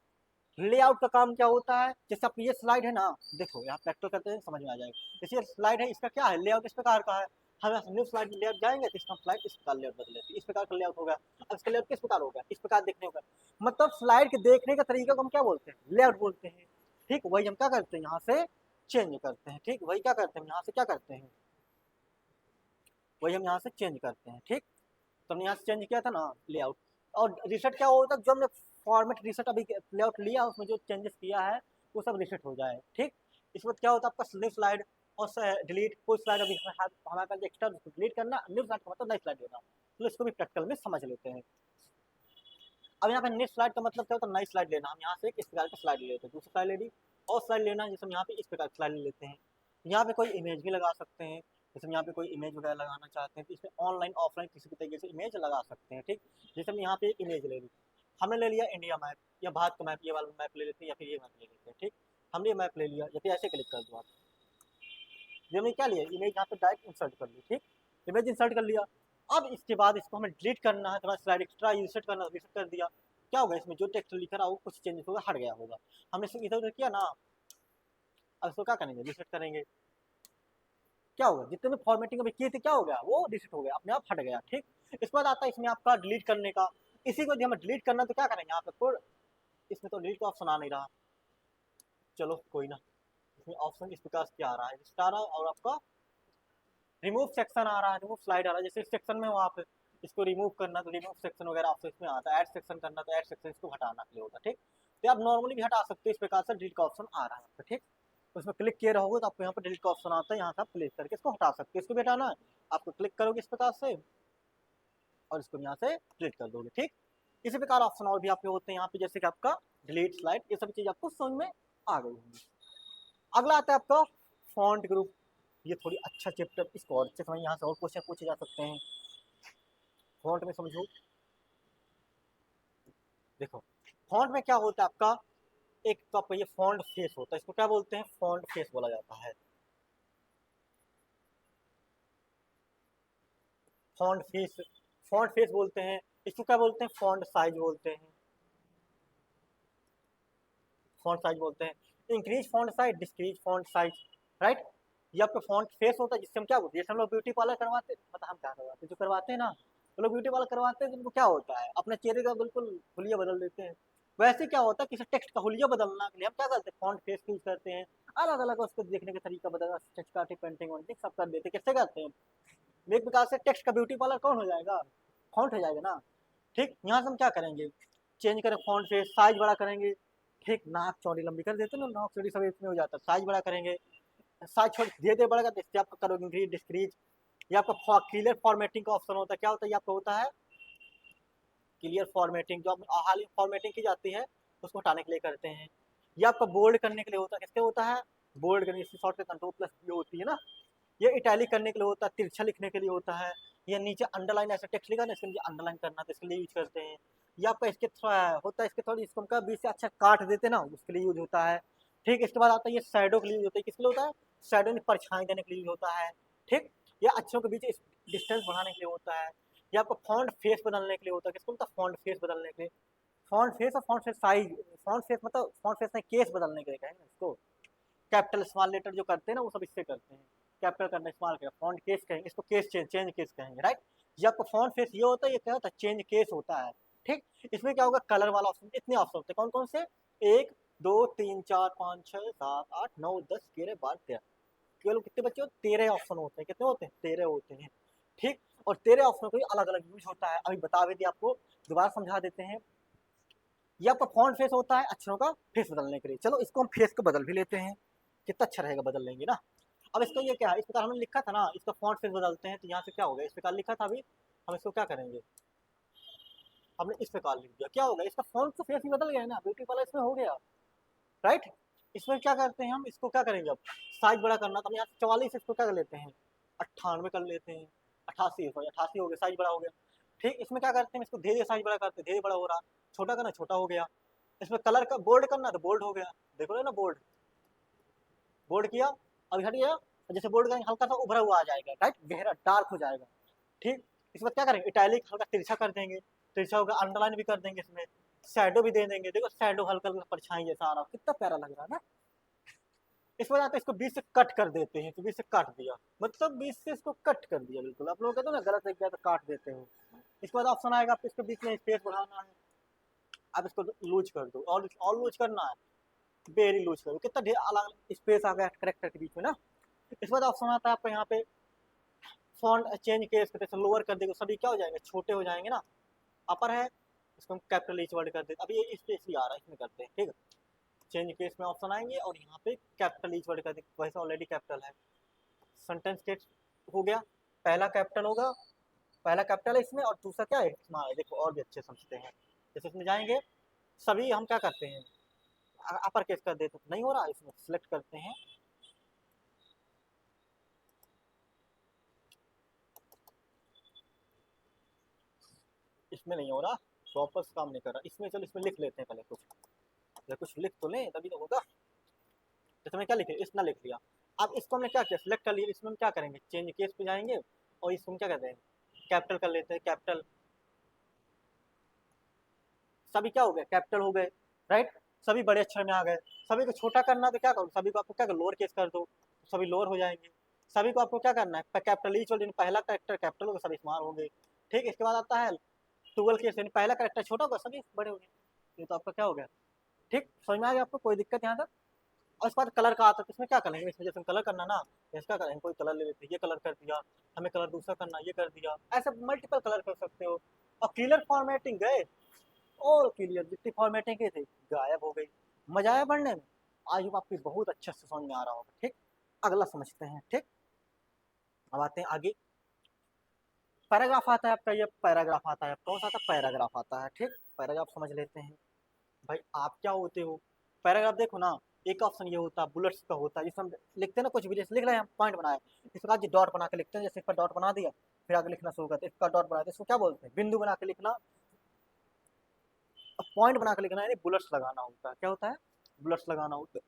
लेआउट का काम क्या होता है, जैसे आप ये स्लाइड है ना, देखो यहाँ प्रैक्टिस करते हैं समझ में आ जाएगा। जैसे ये स्लाइड है, इसका क्या है, लेआउट इस प्रकार का है। हम न्यू स्लाइड लेआउट जाएंगे तो इसका स्लाइड इस प्रकार लेआउट बदलेगी, इस प्रकार का लेआउट होगा। अब इसका लेआउट किस प्रकार होगा, इस प्रकार देखने होगा। मतलब स्लाइड के देखने का तरीका को हम क्या बोलते हैं, लेआउट बोलते हैं। ठीक, वही हम क्या करते हैं, यहाँ से चेंज करते हैं। ठीक, वही क्या करते हैं, यहाँ से क्या करते हैं, वही हम यहाँ से चेंज करते हैं। ठीक, तो हमने यहाँ से चेंज किया था ना लेआउट। और रिसेट क्या होता है, जो हमने फॉर्मेट रिसेट अभी लेआउट लिया उसमें जो चेंजेस किया है वो सब रिसेट हो जाए। ठीक, इस वक्त क्या होता है, आपका न्यू स्लाइड और डिलीट, कोई स्लाइड अभी हमारे पास एक्स्ट्रा डिलीट करना, न्यू स्लाइड का मतलब नई स्लाइड देना। तो इसको भी प्रैक्टिकल में समझ लेते हैं। अब यहाँ पे नई स्लाइड का मतलब क्या होता है, नई स्लाइड लेना। हम यहाँ से इस प्रकार की स्लाइड ले लेते हैं, दूसरी स्लाइड ले ली और स्लाइड लेना, जैसे हम यहाँ पे इस प्रकार की स्लाइड ले लेते हैं। यहाँ पे कोई इमेज भी लगा सकते हैं, जैसे हम यहाँ पे कोई इमेज वगैरह लगाना चाहते हैं तो इसमें ऑनलाइन ऑफलाइन किसी भी तरीके से इमेज लगा सकते हैं। ठीक, जैसे हम यहाँ पे एक इमेज ले ली, हमने ले लिया इंडिया मैप या भारत का मैप, ये वाला मैप ले लेते हैं या फिर ये मैप ले लेते हैं। ठीक, हमने ये मैप ले लिया या फिर ऐसे क्लिक कर दो आप, ये हमने क्या लिया, इमेज यहाँ पे डायरेक्ट इंसर्ट कर ली। ठीक, इमेज इंसर्ट कर लिया। अब इसके बाद इसको हमें डिलीट करना है, थोड़ा स्लाइड एक्स्ट्रा रिसेट करना, रिसेट कर दिया। क्या होगा, इसमें जो टेक्स्ट लिखा रहा वो कुछ चेंजेस होगा, हट गया होगा। हमने इसको इधर उधर किया ना, अब इसको क्या करेंगे, रिसेट करेंगे। क्या होगा, जितने भी फॉर्मेटिंग अभी किए थे क्या हो गया, वो रिसेट हो गया, अपने आप हट गया। ठीक, इसके बाद आता है इसमें आपका डिलीट करने का। इसी को यदि हमें डिलीट करना तो क्या करेंगे, यहाँ पे कोड, इसमें तो डिलीट का ऑप्शन आ नहीं रहा, चलो कोई ना। इसमें ऑप्शन इस प्रकार से आ रहा है, आ रहा है और आपका रिमूव सेक्शन आ रहा है, रिमूव स्लाइड आ रहा है। जैसे इस सेक्शन में हो आप, इसको रिमूव करना तो रिमूव सेक्शन वगैरह ऑप्शन इसमें आता है। ऐड सेक्शन करना तो ऐड सेक्शन, इसको हटाना के लिए होता है। ठीक, तो आप नॉर्मली भी हटा सकते हो, इस प्रकार से डिलीट का ऑप्शन आ रहा है आपका। ठीक, उसमें क्लिक किए रहोगे तो आपको यहाँ पर डिलीट का ऑप्शन आता है, यहाँ से आप क्लिक करके इसको हटा सकते हो। इसको भी हटाना है, आपको क्लिक करोगे इस प्रकार से और इसको यहाँ से डिलीट कर दोगे। ठीक, इसी प्रकार ऑप्शन और भी आपके होते हैं यहाँ पे, जैसे कि आपका डिलीट स्लाइड, ये सभी चीज आपको समझ में आ गई होंगी। अगला आता है आपका फॉन्ट ग्रुप। ये थोड़ी अच्छा चैप्टर, इसको और अच्छे समझ, यहाँ से और क्वेश्चन पूछे जा सकते हैं। फॉन्ट में समझो, देखो फॉन्ट में क्या होता है आपका, एक तो आपका ये फॉन्ट फेस होता है, इसको क्या बोलते हैं, फॉन्ट फेस बोला जाता है। फॉन्ट फेस, फॉन्ट फेस बोलते हैं। इसको क्या बोलते हैं, फॉन्ट साइज बोलते हैं, फॉन्ट साइज बोलते हैं। Increase font size, decrease font size, right. ये आपका फॉन्ट फेस होता है, जिससे हम क्या बोलते हैं, जैसे हम लोग ब्यूटी पार्लर करवाते हैं, मतलब हम क्या करवाते हैं, जो करवाते हैं ना, तो लोग ब्यूटी पार्लर करवाते हैं तो उनको क्या होता है, अपने चेहरे का बिल्कुल हुलिया बदल देते हैं। वैसे क्या होता है, किसी टेक्स्ट का हुलिया बदलना के लिए हम क्या करते हैं, फॉन्ट फेस यूज करते हैं। अलग अलग उसको देखने का तरीका बदलना, टेक्स्ट का पेंटिंग वेंटिंग सब कर देते हैं। कैसे करते हैं, एक प्रकार से टेक्स्ट का ब्यूटी पार्लर कौन हो जाएगा, फॉन्ट हो जाएगा ना। ठीक, यहाँ से हम क्या करेंगे, चेंज करें फॉन्ट फेस, साइज बड़ा करेंगे। ठीक, नाक चौड़ी लंबी कर देते ना, नाक चौड़ी सब इसमें हो जाता है, साइज बड़ा करेंगे। साइज छोड़ धीरे धीरे बढ़ेगा, इससे आपका करोगे इंक्रीज डिस्क्रीज। ये आपका क्लियर फॉर्मेटिंग का ऑप्शन होता है, क्या होता है, ये आपका होता है क्लियर फॉर्मेटिंग, जो हाल ही फॉर्मेटिंग की जाती है उसको हटाने के लिए करते हैं। ये आपका बोल्ड करने के लिए होता है, किसके होता है, बोल्ड करने की शॉर्ट कंट्रोल प्लस बी होती है ना। ये इटैलिक करने के लिए होता है, तिरछा लिखने के लिए होता है। ये नीचे अंडरलाइन ऐसा टेक्स्ट लिखा ना, इसके लिए अंडरलाइन करना तो इसके लिए यूज करते हैं। ये आपका इसके होता है, इसके थोड़ी इसको हम बीच से अच्छा काट देते ना, उसके लिए यूज होता है। ठीक, इसके बाद आता है ये शैडो के लिए यूज होता है, किसके लिए होता है, शैडो में परछाई देने के लिए यूज होता है। ठीक, ये अक्षरों के बीच डिस्टेंस बढ़ाने के लिए होता है। ये आपको फॉन्ट फेस बदलने के लिए होता है, किसको होता है, फॉन्ट फेस बदलने के लिए। फॉन्ट फेस और font face size, font face मतलब फॉन्ट फेस में केस बदलने के लिए कहेंगे इसको। कैपिटल स्मॉल लेटर जो करते हैं ना वो सब इससे करते हैं, कैपिटल करना स्मॉल करना, फॉन्ट केस कहेंगे इसको, केस चेंज, चेंज केस कहेंगे, राइट। ये आपका फॉन्ट फेस ये होता है, ये क्या होता है, चेंज केस होता है। ठीक, इसमें क्या होगा, कलर वाला ऑप्शन, इतने ऑप्शन होते हैं, कौन कौन से, 1 2 3 4 5 6 7 8 9 10 11 12 13, केवल कितने बच्चे होते, 13 ऑप्शन होते हैं, कितने होते हैं, 13 होते हैं। ठीक, और 13 ऑप्शन को अलग अलग यूज होता है, अभी बता भी दिया आपको, दोबारा समझा देते हैं। ये आपका फॉन्ट फेस होता है अक्षरों का फेस बदलने के लिए। चलो इसको हम फेस को बदल भी लेते हैं, कितना अच्छा रहेगा, बदल लेंगे ना। अब इसको ये क्या है, इस प्रकार हमने लिखा था ना, इसका फॉन्ट फेस बदलते हैं तो यहाँ से क्या होगा, इस प्रकार लिखा था अभी, हम इसको क्या करेंगे, हमने इस प्रकार लिख दिया, क्या हो गया, इसका फॉन्ट तो फेस ही बदल गया है ना, ब्यूटी वाला इसमें हो गया, राइट। इसमें क्या करते हैं हम, इसको क्या करेंगे अब, साइज बड़ा करना, तो हम यहाँ 44 इसको क्या कर लेते हैं, 98 कर लेते हैं, 88, सॉरी 88 हो गया, साइज बड़ा हो गया। ठीक, इसमें क्या करते हैं, इसको धीरे धीरे साइज बड़ा करते हैं, धीरे बड़ा हो रहा, छोटा करना छोटा हो गया। इसमें कलर का बोल्ड करना तो बोल्ड हो गया, देखो ना बोल्ड, बोल्ड किया, अब हट गया, जैसे बोल्ड करेंगे हल्का सा उभरा हुआ आ जाएगा, राइट, गहरा डार्क हो जाएगा। ठीक, इसके बाद क्या करेंगे, इटैलिक हल्का तिरछा कर देंगे, तिरछा होगा, अंडरलाइन भी कर देंगे, इसमें शैडो भी दे देंगे, देखो शैडो हल्का हल्का परछाई जैसा आ रहा, कितना प्यारा लग रहा है ना। इस वजह से इसको बीच से कट कर देते हैं, तो बीच से काट दिया, मतलब बीच से इसको कट कर दिया, बिल्कुल आप लोग कहते हो ना गलत लग गया तो काट देते हो। इसके बाद ऑप्शन आएगा, आपको इसके बीच में स्पेस बढ़ाना है, आप इसको लूज कर दो, और लूज करना है, वेरी लूज करो, कितना ढेर अलग स्पेस आ गया करेक्टर के बीच में ना। इसके बाद ऑप्शन आता है आपको यहाँ पे फॉन्ट चेंज केस करते हैं, लोअर कर देगा, सभी क्या हो जाएंगे, छोटे हो जाएंगे ना। अपर है, इसको हम कैपिटल ईच वर्ड कर देते, अभी ये स्पेस आ रहा है, इसमें करते हैं, ठीक है। चेंज केस में ऑप्शन आएंगे और यहाँ पे कैपिटल ईच वर्ड कर देंगे, वैसे ऑलरेडी कैपिटल है। सेंटेंस केस हो गया, पहला कैपिटल होगा, पहला कैपिटल है इसमें, और दूसरा क्या है स्मॉल, देखो और भी अच्छे समझते हैं। जैसे इसमें जाएंगे, सभी हम क्या करते हैं, अपर केस कर देते, नहीं हो रहा, इसमें सिलेक्ट करते हैं, इसमें नहीं हो रहा, वापस काम नहीं कर रहा, इसमें चलो इसमें लिख लेते हैं पहले कुछ लिख तो लें तभी तो होगा। जैसे मैं क्या लिखे, इतना लिख लिया। अब इसको हमने क्या किया, सिलेक्ट कर लिया, इसमें हम क्या करेंगे, चेंज केस पे जाएंगे और इसको हम क्या कहते हैं, कैपिटल कर लेते हैं, कैपिटल, सभी क्या हो गए, कैपिटल हो गए, राइट। सभी बड़े अक्षर में आ गए। सभी को छोटा करना तो क्या करो, सभी को आपको क्या करो, लोअर केस कर दो, सभी लोअर हो जाएंगे। सभी को आपको क्या करना है, कैपिटल ईच वर्ड, पहला कैरेक्टर कैपिटल होगा, सभी स्मॉल हो गए। ठीक, इसके बाद आता है ट्वेल्व केस, पहला कैरेक्टर छोटा होगा, सभी बड़े हो गए। ये तो आपका क्या हो गया, ठीक, समझ में आ गया आपको, कोई दिक्कत यहाँ तक। और उसके बाद कलर का आता है, तो इसमें क्या करेंगे, इसमें जैसे कलर करना ना, इसका करेंगे, कोई कलर ले लेते हैं, ये कलर कर दिया, हमें कलर दूसरा करना, ये कर दिया, ऐसे मल्टीपल कलर कर सकते हो। और क्लियर फॉर्मेटिंग गए, और क्लियर जितनी फॉर्मेटिंग की थी गायब हो गई। मजा आया पढ़ने में, आज आपकी बहुत अच्छे से समझ में आ रहा होगा। ठीक, अगला समझते हैं। ठीक, अब आते हैं आगे, पैराग्राफ आता है आपका, ये पैराग्राफ आता है, कौन सा आता है, पैराग्राफ आता है। ठीक, पैराग्राफ समझ लेते हैं। भाई आप क्या होते हो, पैराग्राफ देखो ना, एक ऑप्शन ये होता है बुलेट्स का होता है, जिसमें हम लिखते हैं ना, कुछ भी जैसे लिख रहे हैं हम, पॉइंट बनाए, इसके बाद डॉट बना के लिखते हैं, जैसे इसका डॉट बना दिया, फिर आगे लिखना शुरू करते हैं, इसका डॉट बनाते हैं, इसको क्या बोलते हैं, बिंदु बना के लिखना। अब पॉइंट बना के लिखना यानी बुलेट्स लगाना होता है, क्या होता है, बुलेट्स लगाना होता है।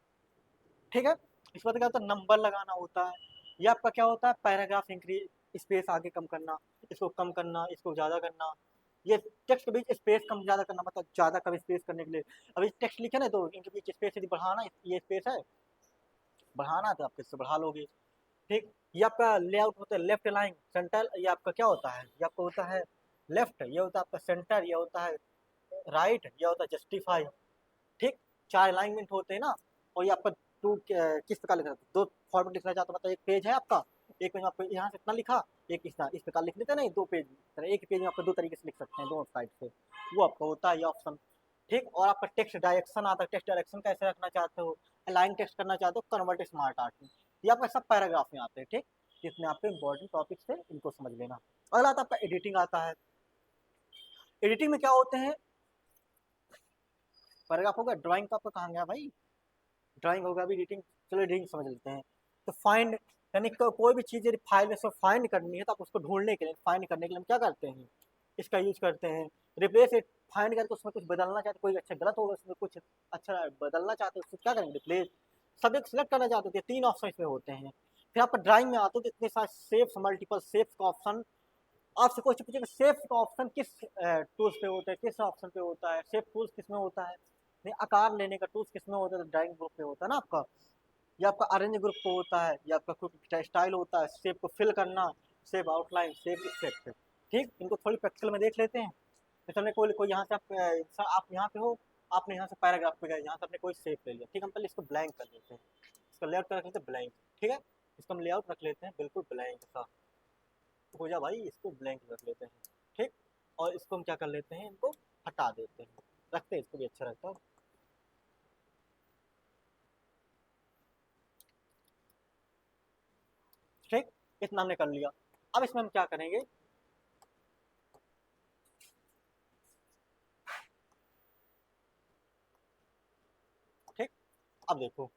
ठीक है, इस बात क्या होता है, नंबर लगाना होता है। ये आपका क्या होता है, पैराग्राफ इंक्रीज, स्पेस आगे कम करना, इसको कम करना, इसको ज़्यादा करना, ये टेक्स्ट के बीच स्पेस कम ज़्यादा करना, मतलब ज़्यादा कम स्पेस करने के लिए। अभी टेक्स्ट लिखे ना, तो इनके बीच स्पेस यदि बढ़ाना, ये स्पेस है, बढ़ाना तो आप किससे बढ़ा लोगे। ठीक, ये आपका लेआउट होता है, लेफ्ट लाइन सेंटर, ये आपका क्या होता है, ये आपका होता है लेफ्ट, ये होता है आपका सेंटर, ये होता है राइट, ये होता है जस्टिफाई। ठीक, 4 अलाइनमेंट होते हैं ना। और ये आपका टू किस प्रकार लिखना, दो फॉर्मेट लिखना चाहते हो, मतलब एक पेज है आपका, एक पेज में आपको यहाँ से इतना लिखा, एक इस प्रकार लिख लेते हैं ना, दो पेज, एक पेज में आपको दो तरीके से लिख सकते हैं, दोनों साइड से, वो आपका होता है ये ऑप्शन। ठीक, और आपका टेक्स्ट डायरेक्शन आता है, टेक्स्ट डायरेक्शन कैसे रखना चाहते हो, अलाइन टेक्स्ट करना चाहते हो, कन्वर्ट स्मार्ट आर्ट में, ये आपका सब पैराग्राफ में आते हैं। ठीक, जितने आपके इंपॉर्टेंट टॉपिक्स थे इनको समझ लेना। अगला आता है आपका एडिटिंग आता है। एडिटिंग में क्या होते हैं, पैराग्राफ होगा, ड्राइंग का आपका कहाँ गया भाई, ड्राइंग होगा, अभी एडिटिंग, चलो एडिटिंग समझ लेते हैं। तो फाइंड, यानी कोई भी चीज़ यदि फाइल में से फाइंड करनी है, तो आप उसको ढूंढने के लिए, फाइंड करने के लिए हम क्या करते हैं, इसका यूज करते हैं। रिप्लेस इट, फाइंड करके उसमें कुछ बदलना चाहते, कोई अच्छा गलत होगा उसमें, कुछ अच्छा बदलना चाहते हैं, उसको क्या करेंगे, रिप्लेस। सब्जेक्ट सिलेक्ट करना चाहते थे, 3 ऑप्शन इसमें होते हैं। फिर आपका ड्राइंग में आते हो तो इतने सारे शेप्स, मल्टीपल शेप्स का ऑप्शन, आपसे क्वेश्चन पूछेगा शेप का ऑप्शन किस टूल्स पे होता है, किस ऑप्शन पे होता है, शेप टूल्स किस में होता है, नहीं आकार लेने का टूल्स किस में होता है, तो ड्राइंग ग्रुप पे होता है ना आपका। ये आपका अरेंज ग्रुप पे होता है, ये आपका कुछ स्टाइल होता है, शेप को फिल करना, शेप आउटलाइन, शेप इफेक्ट। ठीक, इनको थोड़ी प्रैक्टिकल में देख लेते हैं। जैसे हमने कोई यहाँ से आप यहाँ पे हो, आपने यहाँ से पैराग्राफ पे गए, यहाँ से आपने कोई शेप ले लिया, ठीक, हम पहले इसको ब्लैंक कर लेते हैं, इसका लेआउट रख लेते हैं ब्लैंक। ठीक है, इसका हम लेआउट रख लेते हैं बिल्कुल ब्लैंक सा, हो जा भाई, इसको ब्लैंक रख लेते हैं। ठीक, और इसको हम क्या कर लेते हैं, इनको हटा देते हैं, रखते हैं, इसको भी अच्छा रहता है। ठीक, इतना हमने कर लिया। अब इसमें हम क्या करेंगे, अब देखो,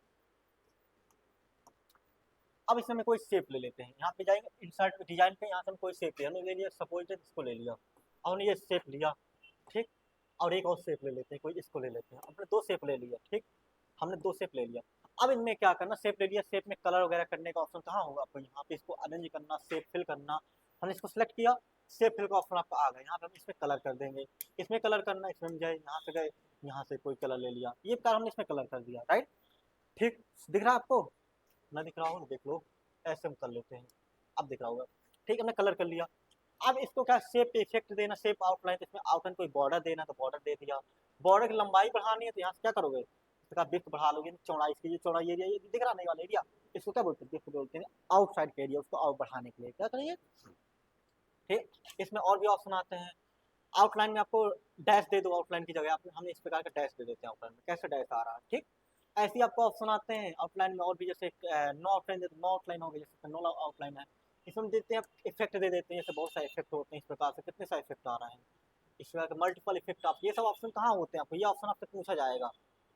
अब इसमें कोई शेप ले लेते हैं, यहाँ पे जाएंगे इंसर्ट डिजाइन पे, यहाँ से हम कोई शेप लिया, हमने ले लिया सपोज इसको ले लिया, और हमने ये शेप लिया, ठीक। और एक और शेप ले लेते हैं, कोई इसको ले लेते हैं, हमने दो शेप ले लिया, ठीक। हमने दो शेप ले लिया। अब इनमें क्या करना, शेप ले लिया, शेप में कलर वगैरह करने का ऑप्शन कहाँ होगा आपको, यहाँ पे इसको अरेंज करना, शेप फिल करना। हमने इसको सेलेक्ट किया, शेप फिल का ऑप्शन आपका आ गया, यहाँ पे हम इसमें कलर कर देंगे, इसमें कलर करना, इसमें हम जाए यहाँ से गए, यहाँ से कोई कलर ले लिया, ये प्रकार हमने इसमें कलर कर दिया, राइट। ठीक, दिख रहा है आपको, ना दिख रहा हो देख लो, ऐसे हम कर लेते हैं, अब दिख रहा होगा। ठीक, हमने कलर कर लिया। अब इसको क्या शेप पे इफेक्ट देना, शेप आउटलाइन, इसमें आउटलाइन कोई बॉर्डर देना तो बॉर्डर दे दिया। बॉर्डर की लंबाई बढ़ानी है तो यहाँ से क्या करोगे, इसका विड्थ बढ़ा लोगे, चौड़ाई, इसकी ये चौड़ाई एरिया ये दिख रहा नहीं वाला एरिया, इसको क्या बोलते हैं, इसको बोलते हैं आउटसाइड का एरिया, उसको और बढ़ाने के लिए क्या करेंगे। ठीक, इसमें और भी ऑप्शन आते हैं। आउटलाइन में आपको डैश दे दो, आउटलाइन की जगह आप हमने इस प्रकार का डैश दे देते हैं आउटलाइन में, कैसे डैश आ रहा है। ठीक, ऐसे ही आपको ऑप्शन आते हैं आउटलाइन में, और भी जैसे नो आउटलाइन दे, नो आउटलाइन हो गया, जैसे नो आउटलाइन है, इसमें हम देते हैं इफेक्ट दे देते हैं, जैसे बहुत सारे इफेक्ट होते हैं इस प्रकार से, कितने सारे इफेक्ट आ रहे हैं इस प्रकार के मल्टीपल इफेक्ट। आप ये सब ऑप्शन कहाँ होते हैं, आपको ये ऑप्शन आपसे पूछा जाएगा,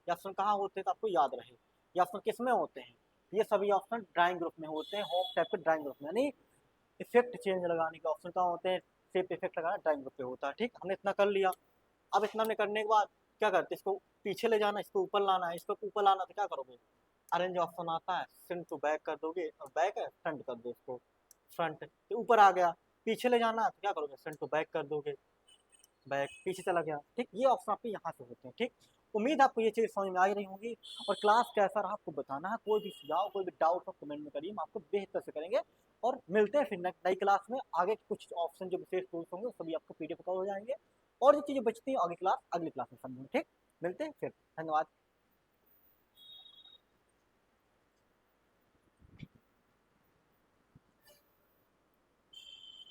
ये ऑप्शन कहाँ होते हैं तो आपको याद रहे, ये ऑप्शन किस में होते हैं, ये सभी ऑप्शन ड्राइंग ग्रुप में होते हैं, होम टैब के ड्राइंग ग्रुप में, यानी इफेक्ट चेंज लगाने के ऑप्शन कहाँ होते हैं, शेप इफेक्ट लगाना ड्राइंग ग्रुप पे होता है। ठीक, हमने इतना कर लिया। अब इतना हमने करने के बाद क्या करते हैं, इसको पीछे ले जाना, इसको ऊपर लाना है, इसको ऊपर लाना तो क्या करोगे, अरेंज ऑप्शन आता है, फ्रंट टू बैक कर दोगे, और बैक है फ्रंट कर दो, इसको फ्रंट तो ऊपर आ गया। पीछे ले जाना है तो क्या करोगे, फ्रंट टू बैक कर दोगे, बैक पीछे चला गया। ठीक, ये ऑप्शन आपके यहाँ से होते हैं। ठीक, उम्मीद आपको ये चीज़ समझ में आ ही रही होंगी, और क्लास कैसा रहा आपको बताना है, कोई भी सुझाव कोई भी डाउट हो कमेंट में करिए, हम आपको बेहतर से करेंगे। और मिलते हैं फिर नई क्लास में, आगे कुछ ऑप्शन जो विशेष टूल्स होंगे सभी आपको पीडीएफ कवर हो जाएंगे, और जो चीज़ें बचती हैं आगे क्लास अगली क्लास में समझेंगे। ठीक, मिलते हैं फिर, धन्यवाद।